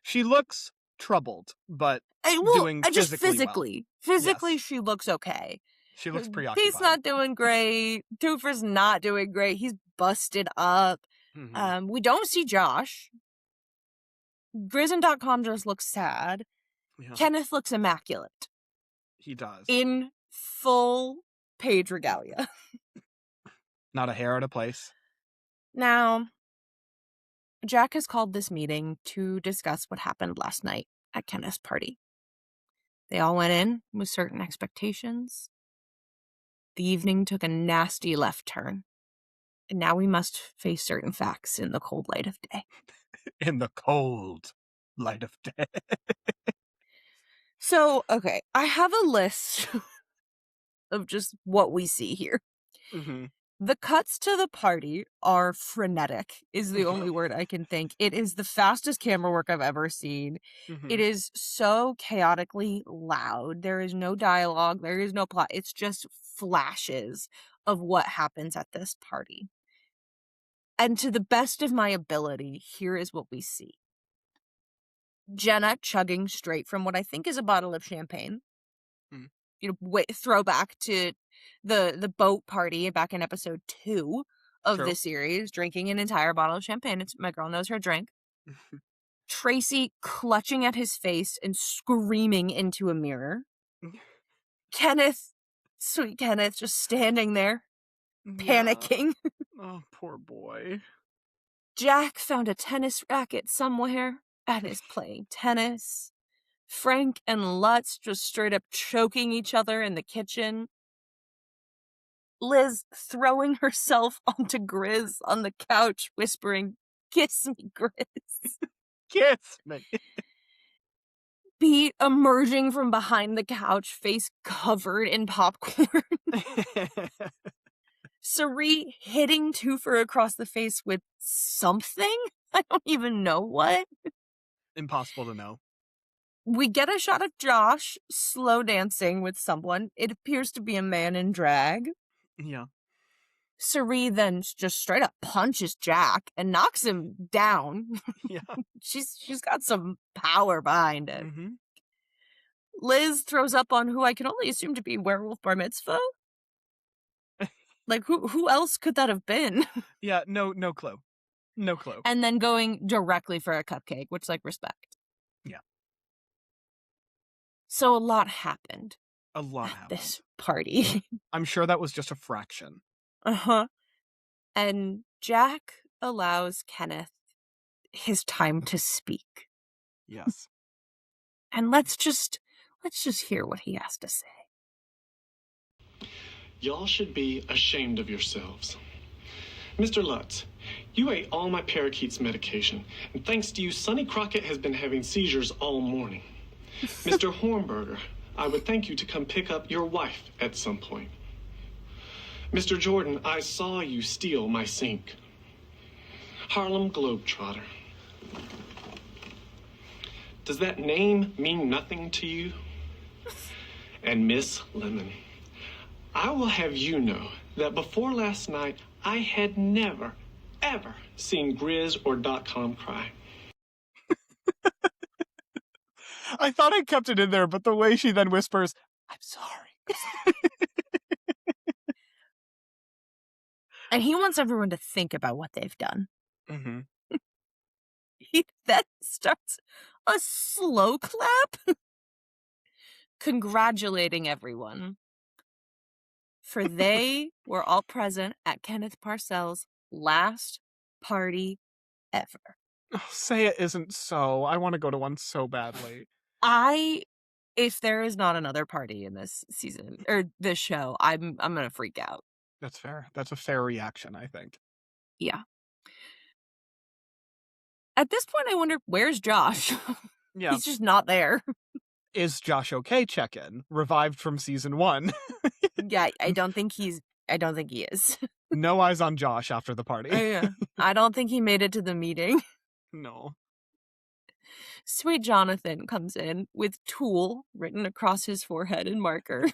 She looks troubled, but doing just physically well. Physically, Yes. She looks okay. She looks preoccupied. He's not doing great. Twofer's not doing great. He's busted up. We don't see Josh. Grizzin.com just looks sad. Yeah. Kenneth looks immaculate. He does. In full page regalia. Not a hair out of place. Now, Jack has called this meeting to discuss what happened last night at Kenneth's party. They all went in with certain expectations. The evening took a nasty left turn. And now we must face certain facts in the cold light of day. In the cold light of day. So, okay, I have a list of just what we see here. The cuts to the party are frenetic, is the only word I can think. It is the fastest camera work I've ever seen. It is so chaotically loud. There is no dialogue. There is no plot. It's just flashes of what happens at this party. And to the best of my ability, here is what we see. Jenna chugging straight from what I think is a bottle of champagne. Throwback to the boat party back in episode 2 of this series, drinking an entire bottle of champagne. My girl knows her drink. Tracy clutching at his face and screaming into a mirror. Kenneth, sweet Kenneth, just standing there, panicking. Oh, poor boy. Jack found a tennis racket somewhere and is playing tennis. Frank and Lutz just straight up choking each other in the kitchen. Liz throwing herself onto Grizz on the couch, whispering, "Kiss me, Grizz." Kiss me. B emerging from behind the couch, face covered in popcorn. Sari hitting Twofer across the face with something? I don't even know what. Impossible to know. We get a shot of Josh slow dancing with someone. It appears to be a man in drag. Yeah. Cerie then just straight up punches Jack and knocks him down. Yeah. She's got some power behind it. Mm-hmm. Liz throws up on who I can only assume to be Werewolf Bar Mitzvah. Like, who else could that have been? Yeah, no clue. No clue. And then going directly for a cupcake, which, like, respect. Yeah. So a lot happened A lot at happened. this party. I'm sure that was just a fraction. Uh-huh. And Jack allows Kenneth his time to speak. Yes. And let's just hear what he has to say. Y'all should be ashamed of yourselves. Mr. Lutz, you ate all my parakeet's medication, and thanks to you, Sonny Crockett has been having seizures all morning. Mr. Hornberger, I would thank you to come pick up your wife at some point. Mr. Jordan, I saw you steal my sink. Harlem Globetrotter. Does that name mean nothing to you? And Miss Lemon, I will have you know that before last night, I had never, ever seen Grizz or .com cry. I thought I kept it in there, but the way she then whispers, I'm sorry. And he wants everyone to think about what they've done. Mm-hmm. He then starts a slow clap, congratulating everyone. For they were all present at Kenneth Parcells' last party ever. Oh, say it isn't so. I want to go to one so badly. If there is not another party in this season, or this show, I'm gonna freak out. That's fair. That's a fair reaction, I think. Yeah. At this point, I wonder, where's Josh? Yeah. He's just not there. Is Josh okay? Check-in. Revived from season 1. Yeah, I don't think he is. No eyes on Josh after the party. Yeah. I don't think he made it to the meeting. No. Sweet Jonathan comes in with Tool written across his forehead in marker.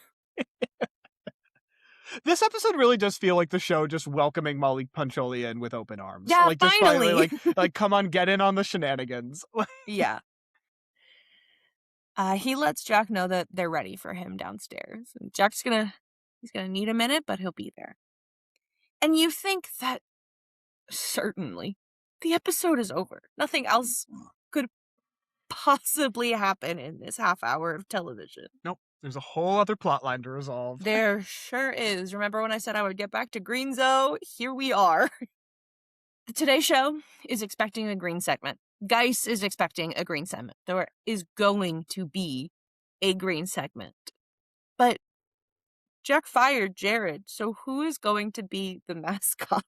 This episode really does feel like the show just welcoming Molly Puncholi in with open arms. Yeah, like, just finally. like, come on, get in on the shenanigans. Yeah. He lets Jack know that they're ready for him downstairs. And Jack's he's gonna need a minute, but he'll be there. And you think that certainly the episode is over. Nothing else could possibly happen in this half hour of television. Nope. There's a whole other plot line to resolve. There sure is. Remember when I said I would get back to Greenzo? Here we are. The Today Show is expecting a green segment. Geis is expecting a green segment. There is going to be a green segment. But Jack fired Jared, so who is going to be the mascot?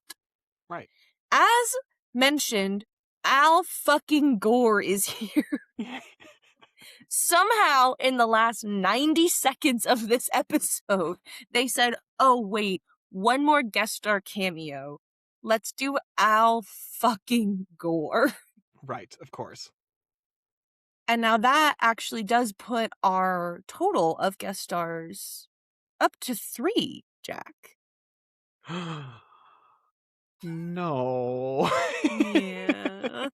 Right. As mentioned, Al fucking Gore is here. Somehow, in the last 90 seconds of this episode, they said, oh, wait, one more guest star cameo. Let's do Al fucking Gore. Right, of course. And now that actually does put our total of guest stars up to 3, Jack. No. Yeah.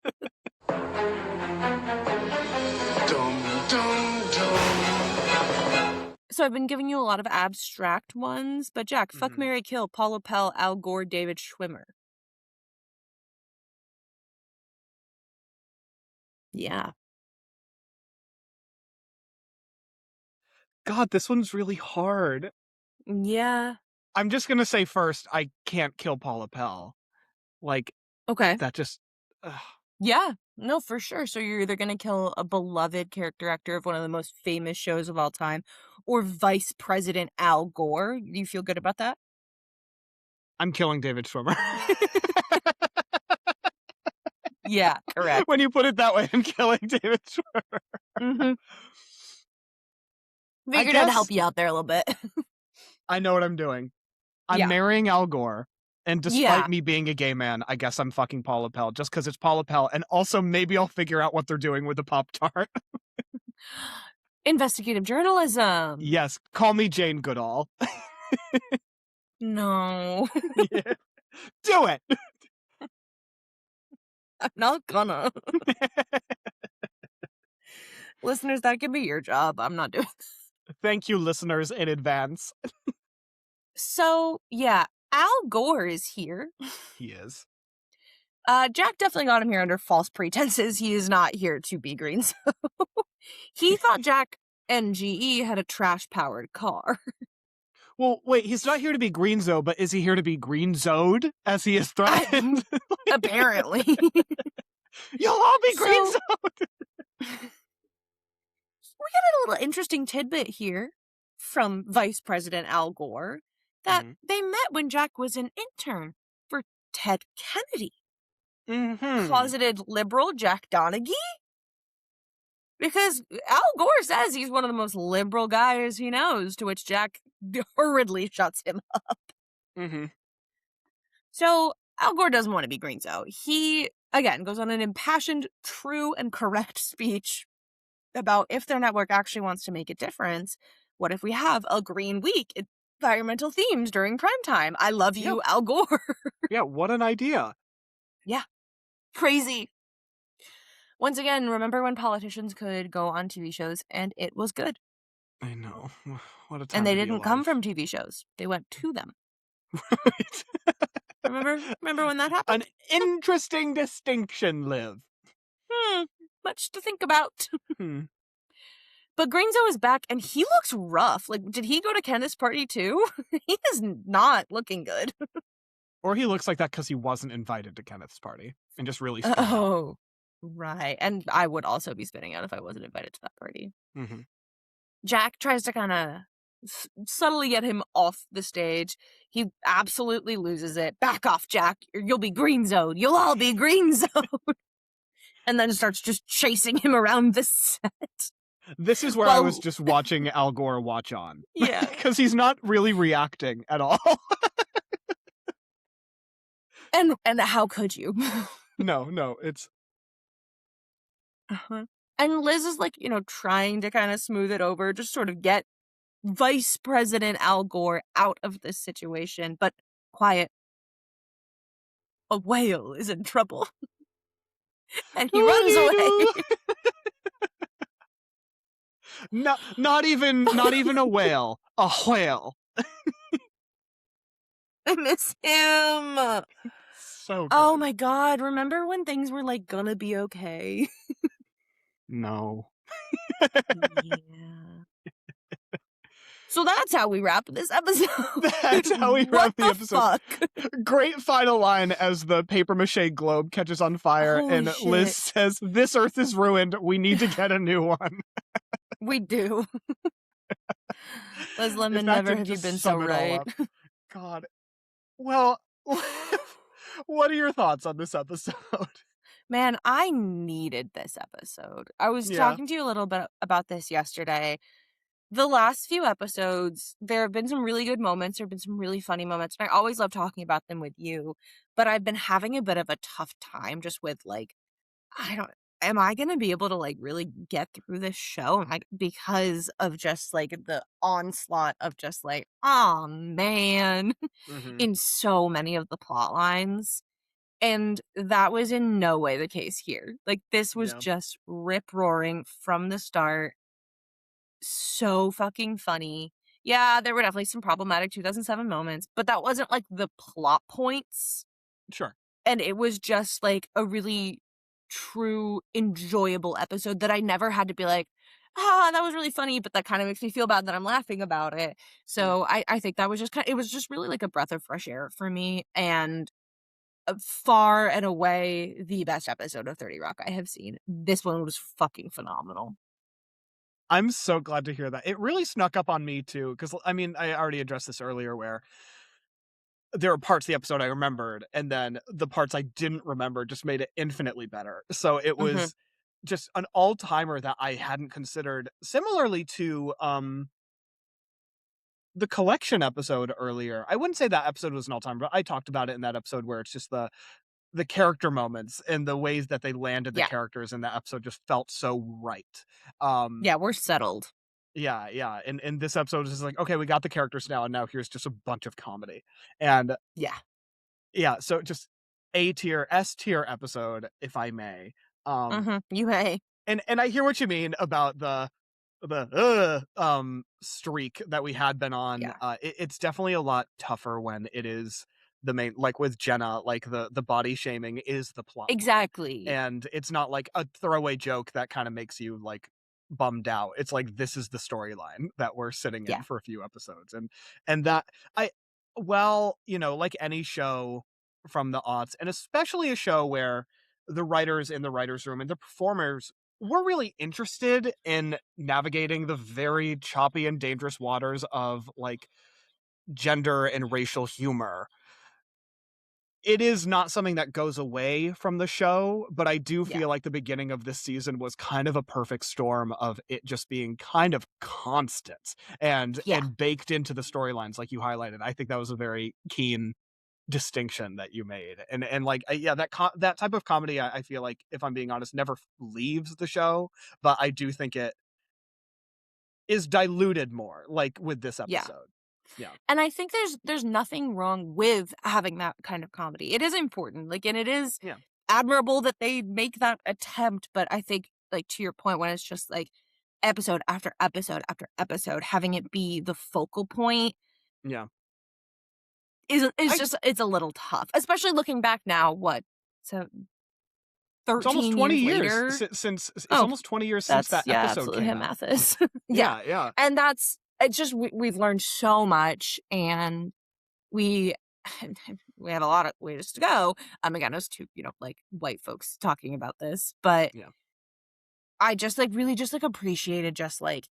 So I've been giving you a lot of abstract ones, but Jack, fuck, marry, kill, Paula Pell, Al Gore, David Schwimmer. Yeah. God, this one's really hard. Yeah. I'm just going to say first, I can't kill Paula Pell. Like, Okay. that just... Yeah. No, for sure. So you're either going to kill a beloved character actor of one of the most famous shows of all time, or Vice President Al Gore. Do you feel good about that? I'm killing David Schwimmer. Yeah, correct. When you put it that way, I'm killing David Schwimmer. Mm-hmm. Figured I'd help you out there a little bit. I know what I'm doing. I'm marrying Al Gore. And despite me being a gay man, I guess I'm fucking Paula Pell just because it's Paula Pell. And also maybe I'll figure out what they're doing with the Pop-Tart. Investigative journalism. Yes. Call me Jane Goodall. No, Yeah. Do it! I'm not gonna. Listeners, that can be your job. I'm not doing it. Thank you, listeners, in advance. So, yeah, Al Gore is here. He is. Jack definitely got him here under false pretenses. He is not here to be Greenzo. He thought Jack and GE had a trash-powered car. Well, wait, he's not here to be Greenzo, but is he here to be Greenzoed, as he is threatened? Apparently. You'll all be So- Greenzoed! We get a little interesting tidbit here from Vice President Al Gore that they met when Jack was an intern for Ted Kennedy. Mm-hmm. Closeted liberal Jack Donaghy? Because Al Gore says he's one of the most liberal guys he knows, to which Jack hurriedly shuts him up. Mm-hmm. So Al Gore doesn't want to be Greenzo. He, again, goes on an impassioned, true, and correct speech about if their network actually wants to make a difference, what if we have a green week, environmental themes during prime time? I love you, Al Gore. Yeah, what an idea. Crazy. Once again, remember when politicians could go on TV shows and it was good? I know. What a time And they to be didn't come alive. from TV shows. They went to them. Right. Remember when that happened? An interesting distinction, Liv. Much to think about. Hmm. But Greenzo is back and he looks rough. Like, did he go to Kenneth's party too? He is not looking good. Or he looks like that because he wasn't invited to Kenneth's party and just really spun out. Oh, right. And I would also be spinning out if I wasn't invited to that party. Mm-hmm. Jack tries to kind of subtly get him off the stage. He absolutely loses it. Back off, Jack. You'll be Greenzoed. You'll all be Greenzoed. And then starts just chasing him around the set. This is where I was Well- just watching Al Gore watch on. Yeah. Because he's not really reacting at all. And how could you? No, it's... Uh-huh. And Liz is like, trying to kind of smooth it over, just sort of get Vice President Al Gore out of this situation. But quiet. A whale is in trouble. And he runs away. No, not even a whale. A whale. I miss him. So good. Oh my god, remember when things were like gonna be okay? No. Yeah. So that's how we wrap this episode. That's how we wrap the What episode. Fuck? Great final line as the papier-mâché globe catches on fire Holy and shit. Liz says, "This Earth is ruined. We need to get a new one." We do. Liz If Lemon, that never didn't have you just been so sum it all right. up. God. Well, what are your thoughts on this episode? Man, I needed this episode. I was Yeah. talking to you a little bit about this yesterday. The last few episodes, there have been some really good moments. There have been some really funny moments. And I always love talking about them with you. But I've been having a bit of a tough time just with, like, am I going to be able to, like, really get through this show? Because of just, like, the onslaught of just, like, oh, man, Mhm. in so many of the plot lines. And that was in no way the case here. Like, this was Yeah. just rip-roaring from the start. So fucking funny. Yeah, there were definitely some problematic 2007 moments, but that wasn't, like, the plot points. Sure. And it was just, like, a really true, enjoyable episode that I never had to be like, that was really funny, but that kind of makes me feel bad that I'm laughing about it. So I think that was just it was just really like a breath of fresh air for me, and far and away the best episode of 30 Rock I have seen. This one was fucking phenomenal. I'm so glad to hear that. It really snuck up on me too, because I mean, I already addressed this earlier where there were parts of the episode I remembered, and then the parts I didn't remember just made it infinitely better. So it was just an all-timer that I hadn't considered. Similarly to the collection episode earlier. I wouldn't say that episode was an all-timer, but I talked about it in that episode where it's just the character moments and the ways that they landed the Yeah. characters in that episode just felt so right. Yeah, we're settled. Yeah. And this episode is just like, okay, we got the characters now, and now here's just a bunch of comedy. And Yeah. yeah, so just A tier, S tier episode, if I may. You may. And I hear what you mean about the streak that we had been on. Yeah. It's definitely a lot tougher when it is the main, like with Jenna, like the body shaming is the plot line. Exactly. And it's not like a throwaway joke that kind of makes you like bummed out. It's like, this is the storyline that we're sitting in Yeah. for a few episodes. And that well, like any show from the aughts, and especially a show where the writers in the writers' room and the performers were really interested in navigating the very choppy and dangerous waters of like gender and racial humor. It is not something that goes away from the show, but I do feel like the beginning of this season was kind of a perfect storm of it just being kind of constant and baked into the storylines, like you highlighted. I think that was a very keen distinction that you made. And like, that type of comedy, I feel like, if I'm being honest, never leaves the show, but I do think it is diluted more, like with this episode. Yeah. And I think there's nothing wrong with having that kind of comedy. It is important, like, and it is admirable that they make that attempt. But I think, like, to your point, when it's just like episode after episode after episode, having it be the focal point, it's a little tough, especially looking back now. What, so 13 it's almost 20 years later? since It's almost 20 years since that episode came out. Math is. Yeah. And that's, it's just, we've learned so much, and we have a lot of ways to go. Again, as two, like, white folks talking about this, but I just like really just like appreciated just like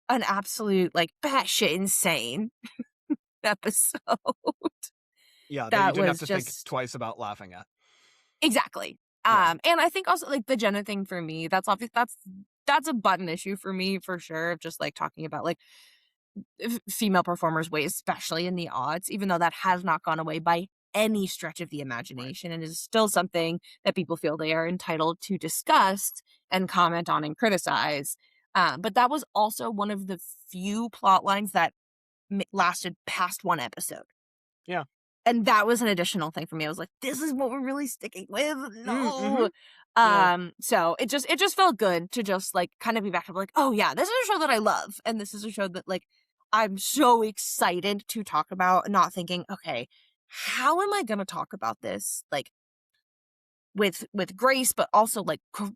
an absolute like batshit insane episode. Yeah, that you didn't have to think twice about laughing at. Exactly. And I think also, like, the Jenna thing for me, that's obvious. That's a button issue for me, for sure. Just like talking about like female performers' ways, especially in the odds, even though that has not gone away by any stretch of the imagination, and is still something that people feel they are entitled to discuss and comment on and criticize. But that was also one of the few plot lines that lasted past one episode. Yeah. And that was an additional thing for me. I was like, this is what we're really sticking with. No. So it just felt good to just like kind of be back to like, oh yeah, this is a show that I love. And this is a show that like I'm so excited to talk about, not thinking, okay, how am I going to talk about this? Like with grace, but also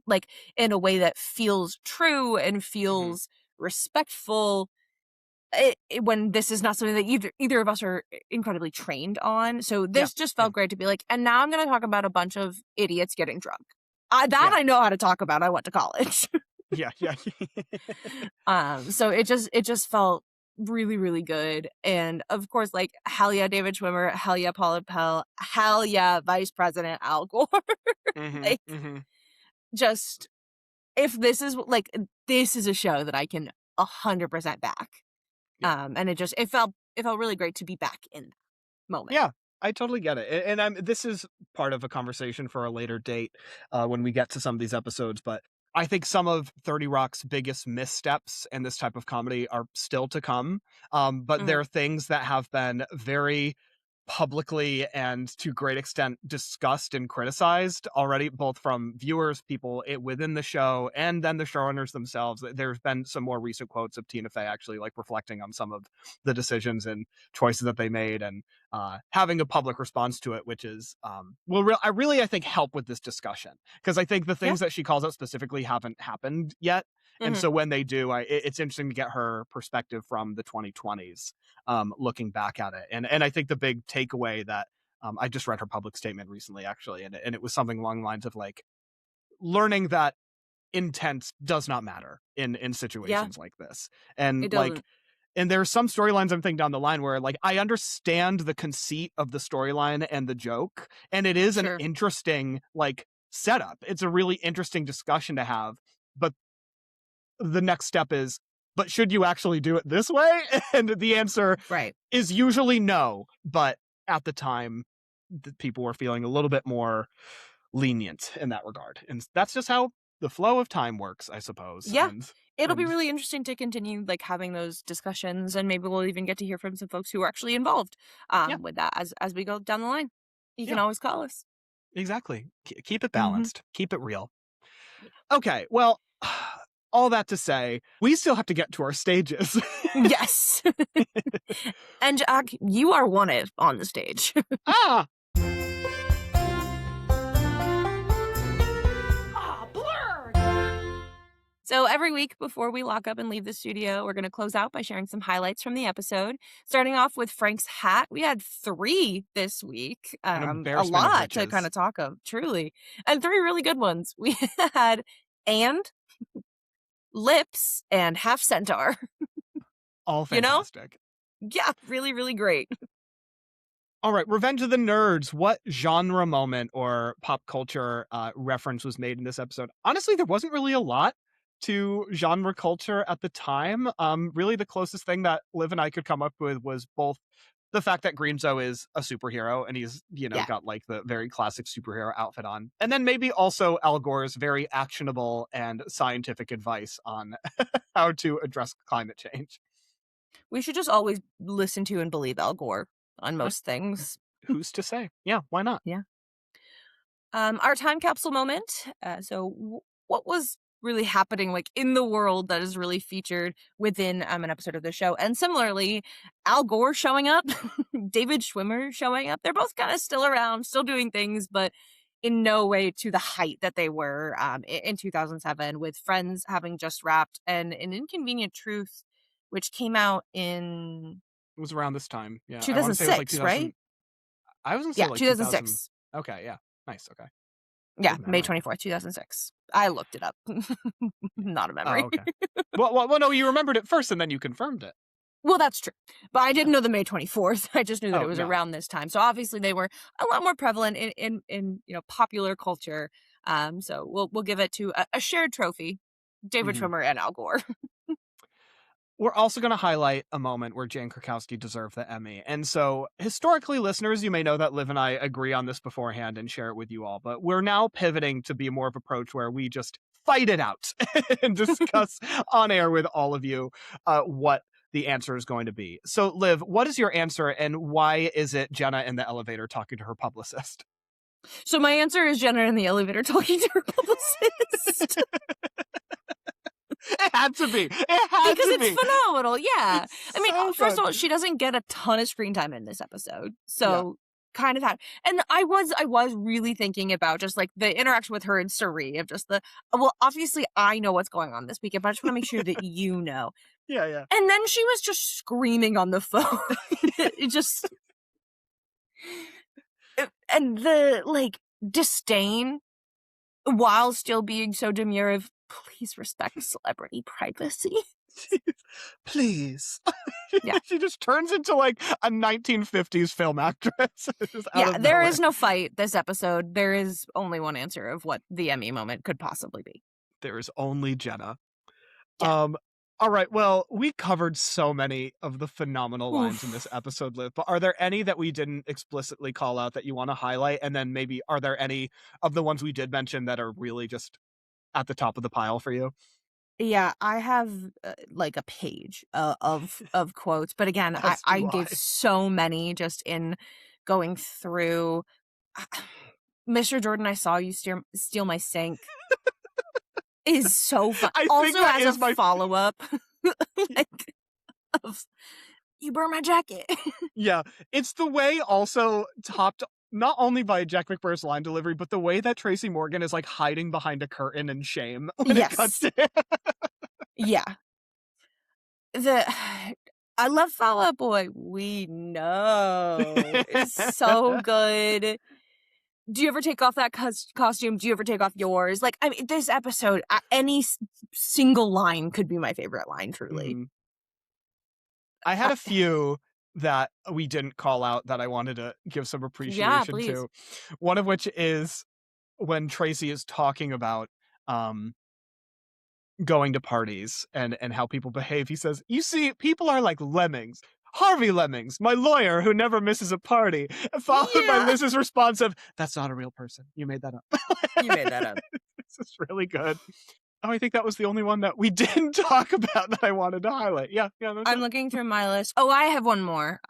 like in a way that feels true and feels respectful. When this is not something that either of us are incredibly trained on. So this just felt great to be like, and now I'm going to talk about a bunch of idiots getting drunk. I know how to talk about. I went to college. Yeah. So it just felt really, really good. And of course, like, hell yeah, David Schwimmer, hell yeah, Paula Pell, hell yeah, Vice President Al Gore. Just, if this is like, this is a show that I can 100% back. And it felt really great to be back in that moment. Yeah, I totally get it. And this is part of a conversation for a later date when we get to some of these episodes. But I think some of 30 Rock's biggest missteps in this type of comedy are still to come. But there are things that have been very publicly and to great extent discussed and criticized already, both from viewers, people within the show, and then the showrunners themselves. There's been some more recent quotes of Tina Fey actually like reflecting on some of the decisions and choices that they made, and having a public response to it, which is I think help with this discussion, because I think the things that she calls out specifically haven't happened yet. And so when they do, it's interesting to get her perspective from the 2020s, looking back at it. And I think the big takeaway that I just read her public statement recently, actually, and it was something along the lines of like learning that intent does not matter in situations like this. And like, and there's some storylines I'm thinking down the line where like I understand the conceit of the storyline and the joke, and it is an interesting like setup. It's a really interesting discussion to have, but the next step is, but should you actually do it this way? And the answer is usually no. But at the time, the people were feeling a little bit more lenient in that regard. And that's just how the flow of time works, I suppose. Yeah. And It'll be and really interesting to continue like having those discussions, and maybe we'll even get to hear from some folks who are actually involved Yeah. with that as we go down the line. You can Yeah. always call us. exactly. Keep it Mhm. balanced. Keep it real. Okay, well, all that to say, we still have to get to our stages. Yes. And Jack, you are wanted on the stage. Ah! Ah, Blerg! So every week before we lock up and leave the studio, we're going to close out by sharing some highlights from the episode. Starting off with Frank's hat. We had 3 this week. An A embarrassment of lot to riches. kind of talk of, truly. And 3 really good ones. We had and, lips, and half centaur. All You know? fantastic. Yeah, really, really great. All right, Revenge of the Nerds. What genre moment or pop culture reference was made in this episode? Honestly, there wasn't really a lot to genre culture at the time. Really, the closest thing that Liv and I could come up with was both the fact that Greenzo is a superhero and he's, Yeah. got like the very classic superhero outfit on. And then maybe also Al Gore's very actionable and scientific advice on how to address climate change. We should just always listen to and believe Al Gore on most things. Who's to say? Yeah, why not? Our time capsule moment. What was really happening like in the world that is really featured within an episode of the show? And similarly, Al Gore showing up, David Schwimmer showing up. They're both kind of still around, still doing things, but in no way to the height that they were in 2007, with Friends having just wrapped and An Inconvenient Truth, which came out in It was around this time. Yeah. I wanna say it was like 2006, right? I was gonna say Yeah, like 2006. Okay, yeah. Nice, okay. Yeah, Good May memory. 24th, 2006. I looked it up. Not a Oh, memory. okay. well, no, you remembered it first and then you confirmed it. Well, that's true. But I didn't know the May 24th. I just knew that Oh, it was no. around this time. So obviously they were a lot more prevalent in popular culture. So we'll give it to a shared trophy, David Mhm. Schwimmer and Al Gore. We're also going to highlight a moment where Jane Krakowski deserved the Emmy. And so, historically, listeners, you may know that Liv and I agree on this beforehand and share it with you all. But we're now pivoting to be more of an approach where we just fight it out and discuss on air with all of you what the answer is going to be. So, Liv, what is your answer and why is it Jenna in the elevator talking to her publicist? So my answer is Jenna in the elevator talking to her publicist. It had to be. It had Because to it's be. phenomenal, yeah. It's I mean, so first of good. all, she doesn't get a ton of screen time in this episode. So kind of and I was really thinking about just like the interaction with her and Suri of just well, obviously I know what's going on this weekend, but I just want to make sure that you know. Yeah. And then she was just screaming on the phone. It just and the like disdain while still being so demure of please respect celebrity privacy. Please. Yeah. She just turns into like a 1950s film actress. Just out Yeah, of there nowhere. is no fight this episode. There is only one answer of what the Emmy moment could possibly be. There is only Jenna. Yeah. All right. Well, we covered so many of the phenomenal lines in this episode, Liv, but are there any that we didn't explicitly call out that you want to highlight? And then maybe are there any of the ones we did mention that are really just at the top of the pile for you? Yeah, I have like a page of quotes, but again, As I do gave I. so many just in going through. Mr. Jordan, I saw you steal my sink. Is so fun. I think Also, that as is a my- follow-up, like, of you burn my jacket. Yeah, it's the way also topped not only by Jack McBurn's line delivery, but the way that Tracy Morgan is like hiding behind a curtain in shame when it cuts to him. Yeah. I love Fall Out Boy. We know. It's so good. Do you ever take off that costume? Do you ever take off yours? Like, I mean, this episode, any single line could be my favorite line, truly. Mhm. I had a few that we didn't call out that I wanted to give some appreciation please. to. One of which is when Tracy is talking about going to parties and how people behave. He says, "You see, people are like lemmings. Harvey Lemmings, my lawyer who never misses a party, followed by Liz's response of, that's not a real person. You made that up. You made that up. This is really good. Oh, I think that was the only one that we didn't talk about that I wanted to highlight. Yeah. I'm looking through my list. Oh, I have one more.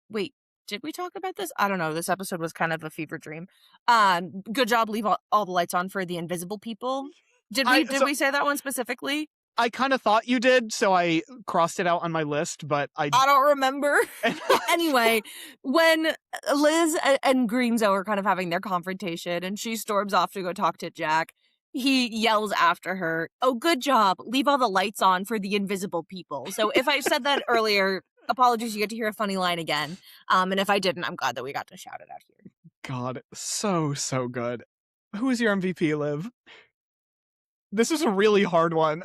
Wait, did we talk about this? I don't know. This episode was kind of a fever dream. Good job, leave all the lights on for the invisible people. Did we say that one specifically? I kind of thought you did, so I crossed it out on my list, but I don't remember. Anyway, when Liz and Greenzo are kind of having their confrontation and she storms off to go talk to Jack, he yells after her, oh, good job. Leave all the lights on for the invisible people. So if I said that earlier, apologies, you get to hear a funny line again. And if I didn't, I'm glad that we got to shout it out here. God, so good. Who is your MVP, Liv? This is a really hard one.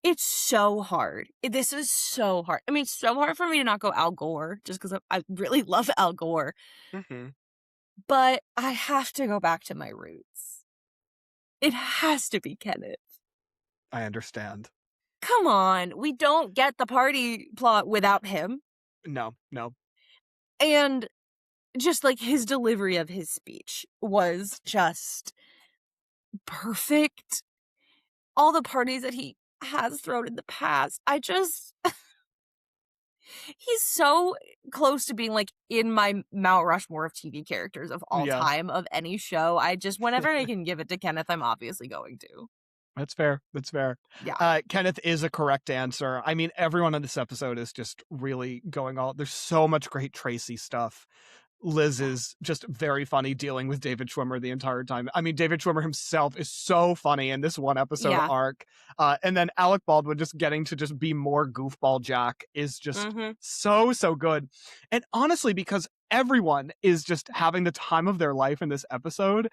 It's so hard. This is so hard. I mean, it's so hard for me to not go Al Gore, just because I really love Al Gore. Mm-hmm. But I have to go back to my roots. It has to be Kenneth. I understand. Come on. We don't get the party plot without him. No. And just like his delivery of his speech was just perfect. All the parties that he has thrown in the past, he's so close to being like in my Mount Rushmore of TV characters of all time of any show. Whenever I can give it to Kenneth, I'm obviously going to. That's fair. Yeah. Kenneth is a correct answer. I mean, everyone on this episode is just really going all. There's so much great Tracy stuff. Liz is just very funny dealing with David Schwimmer the entire time. I mean, David Schwimmer himself is so funny in this one episode arc. And then Alec Baldwin just getting to just be more goofball Jack is just so good. And honestly, because everyone is just having the time of their life in this episode,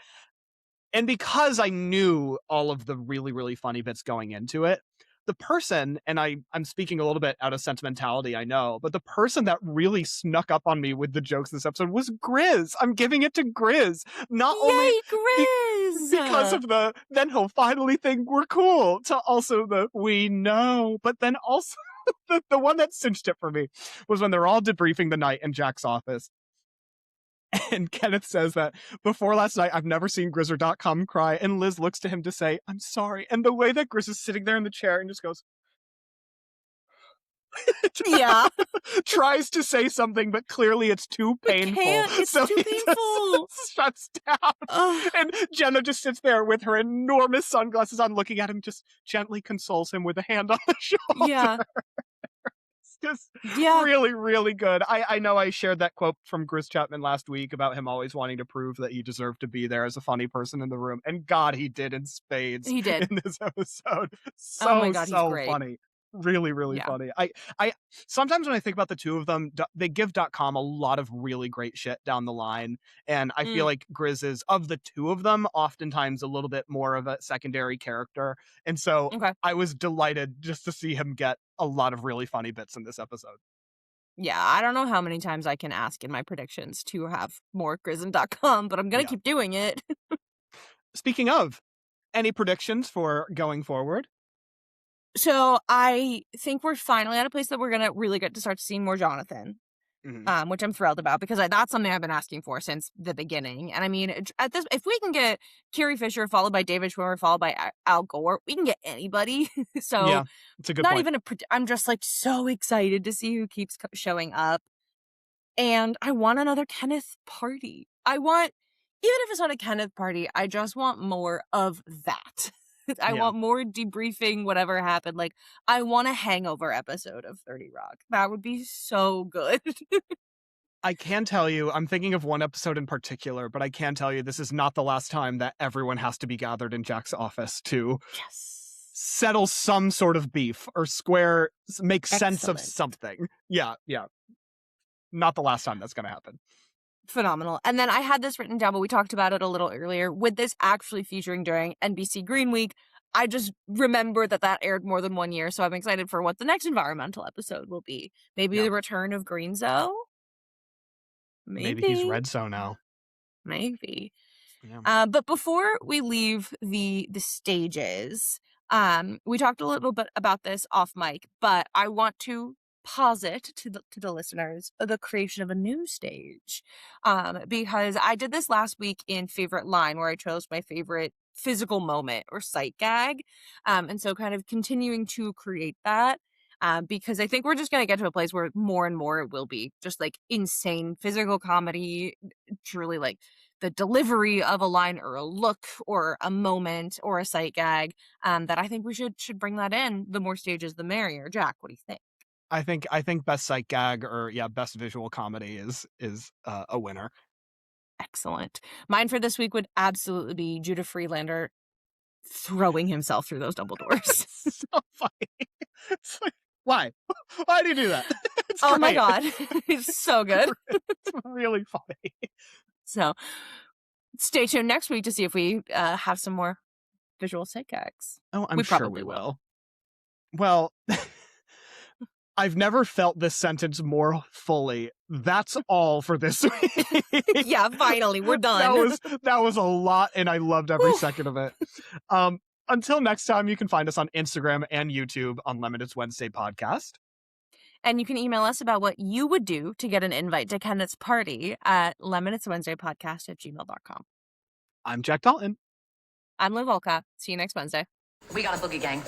and because I knew all of the really, really funny bits going into it, the person, and I'm speaking a little bit out of sentimentality, I know, but the person that really snuck up on me with the jokes this episode was Grizz. I'm giving it to Grizz. Not only Grizz! Because of the then he'll finally think we're cool, to also the we know, but then also the one that cinched it for me was when they're all debriefing the night in Jack's office. And Kenneth says that before last night, I've never seen Grizzer.com cry. And Liz looks to him to say, I'm sorry. And the way that Grizz is sitting there in the chair and just goes, tries to say something, but clearly it's too painful. It's too painful. Shuts down. And Jenna just sits there with her enormous sunglasses on, looking at him, just gently consoles him with a hand on the shoulder. Yeah. Just really, really good. I know I shared that quote from Grizz Chapman last week about him always wanting to prove that he deserved to be there as a funny person in the room. And God, he did in spades. He did. In this episode. Oh my God, he's great. Funny. Really, really funny. I sometimes when I think about the two of them, they give .com a lot of really great shit down the line. And I feel like Grizz is, of the two of them, oftentimes a little bit more of a secondary character. And so I was delighted just to see him get a lot of really funny bits in this episode. Yeah, I don't know how many times I can ask in my predictions to have more Grizz.com, but I'm going to keep doing it. Speaking of, any predictions for going forward? So I think we're finally at a place that we're going to really get to start seeing more Jonathan, which I'm thrilled about because that's something I've been asking for since the beginning. And I mean, if we can get Carrie Fisher followed by David Schwimmer followed by Al Gore, we can get anybody. So it's a good not point. even I'm just like so excited to see who keeps showing up. And I want another Kenneth party. Even if it's not a Kenneth party, I just want more of that. I want more debriefing, whatever happened. Like, I want a hangover episode of 30 Rock. That would be so good. I can tell you, I'm thinking of one episode in particular, but I can tell you this is not the last time that everyone has to be gathered in Jack's office to settle some sort of beef or make sense of something. Yeah. Not the last time that's going to happen. Phenomenal. And then I had this written down, but we talked about it a little earlier. With this actually featuring during NBC Green Week, I just remember that aired more than 1 year, so I'm excited for what the next environmental episode will be. Maybe the return of Greenzo? Maybe he's Redzo now. Maybe. Yeah. But before we leave the stages, we talked a little bit about this off mic, but I want to posit to the listeners the creation of a new stage, because I did this last week in favorite line, where I chose my favorite physical moment or sight gag, and so kind of continuing to create that, because I think we're just going to get to a place where more and more it will be just like insane physical comedy, truly like the delivery of a line or a look or a moment or a sight gag, that I think we should bring that in. The more stages, the merrier. Jack, what do you think? I think best sight gag or best visual comedy is a winner. Excellent. Mine for this week would absolutely be Judah Freelander throwing himself through those double doors. It's so funny. It's like, why? Why do you do that? It's Oh my great. God. It's so good. It's really funny. So stay tuned next week to see if we have some more visual sight gags. Oh, I'm We sure probably we will. Well, I've never felt this sentence more fully. That's all for this week. Yeah, finally, we're done. That was a lot, and I loved every second of it. Until next time, you can find us on Instagram and YouTube on Lemon It's Wednesday podcast. And you can email us about what you would do to get an invite to Kenneth's party at lemonitswednesdaypodcast@gmail.com. I'm Jack Dalton. I'm Liv Olcott. See you next Wednesday. We got a boogie gang.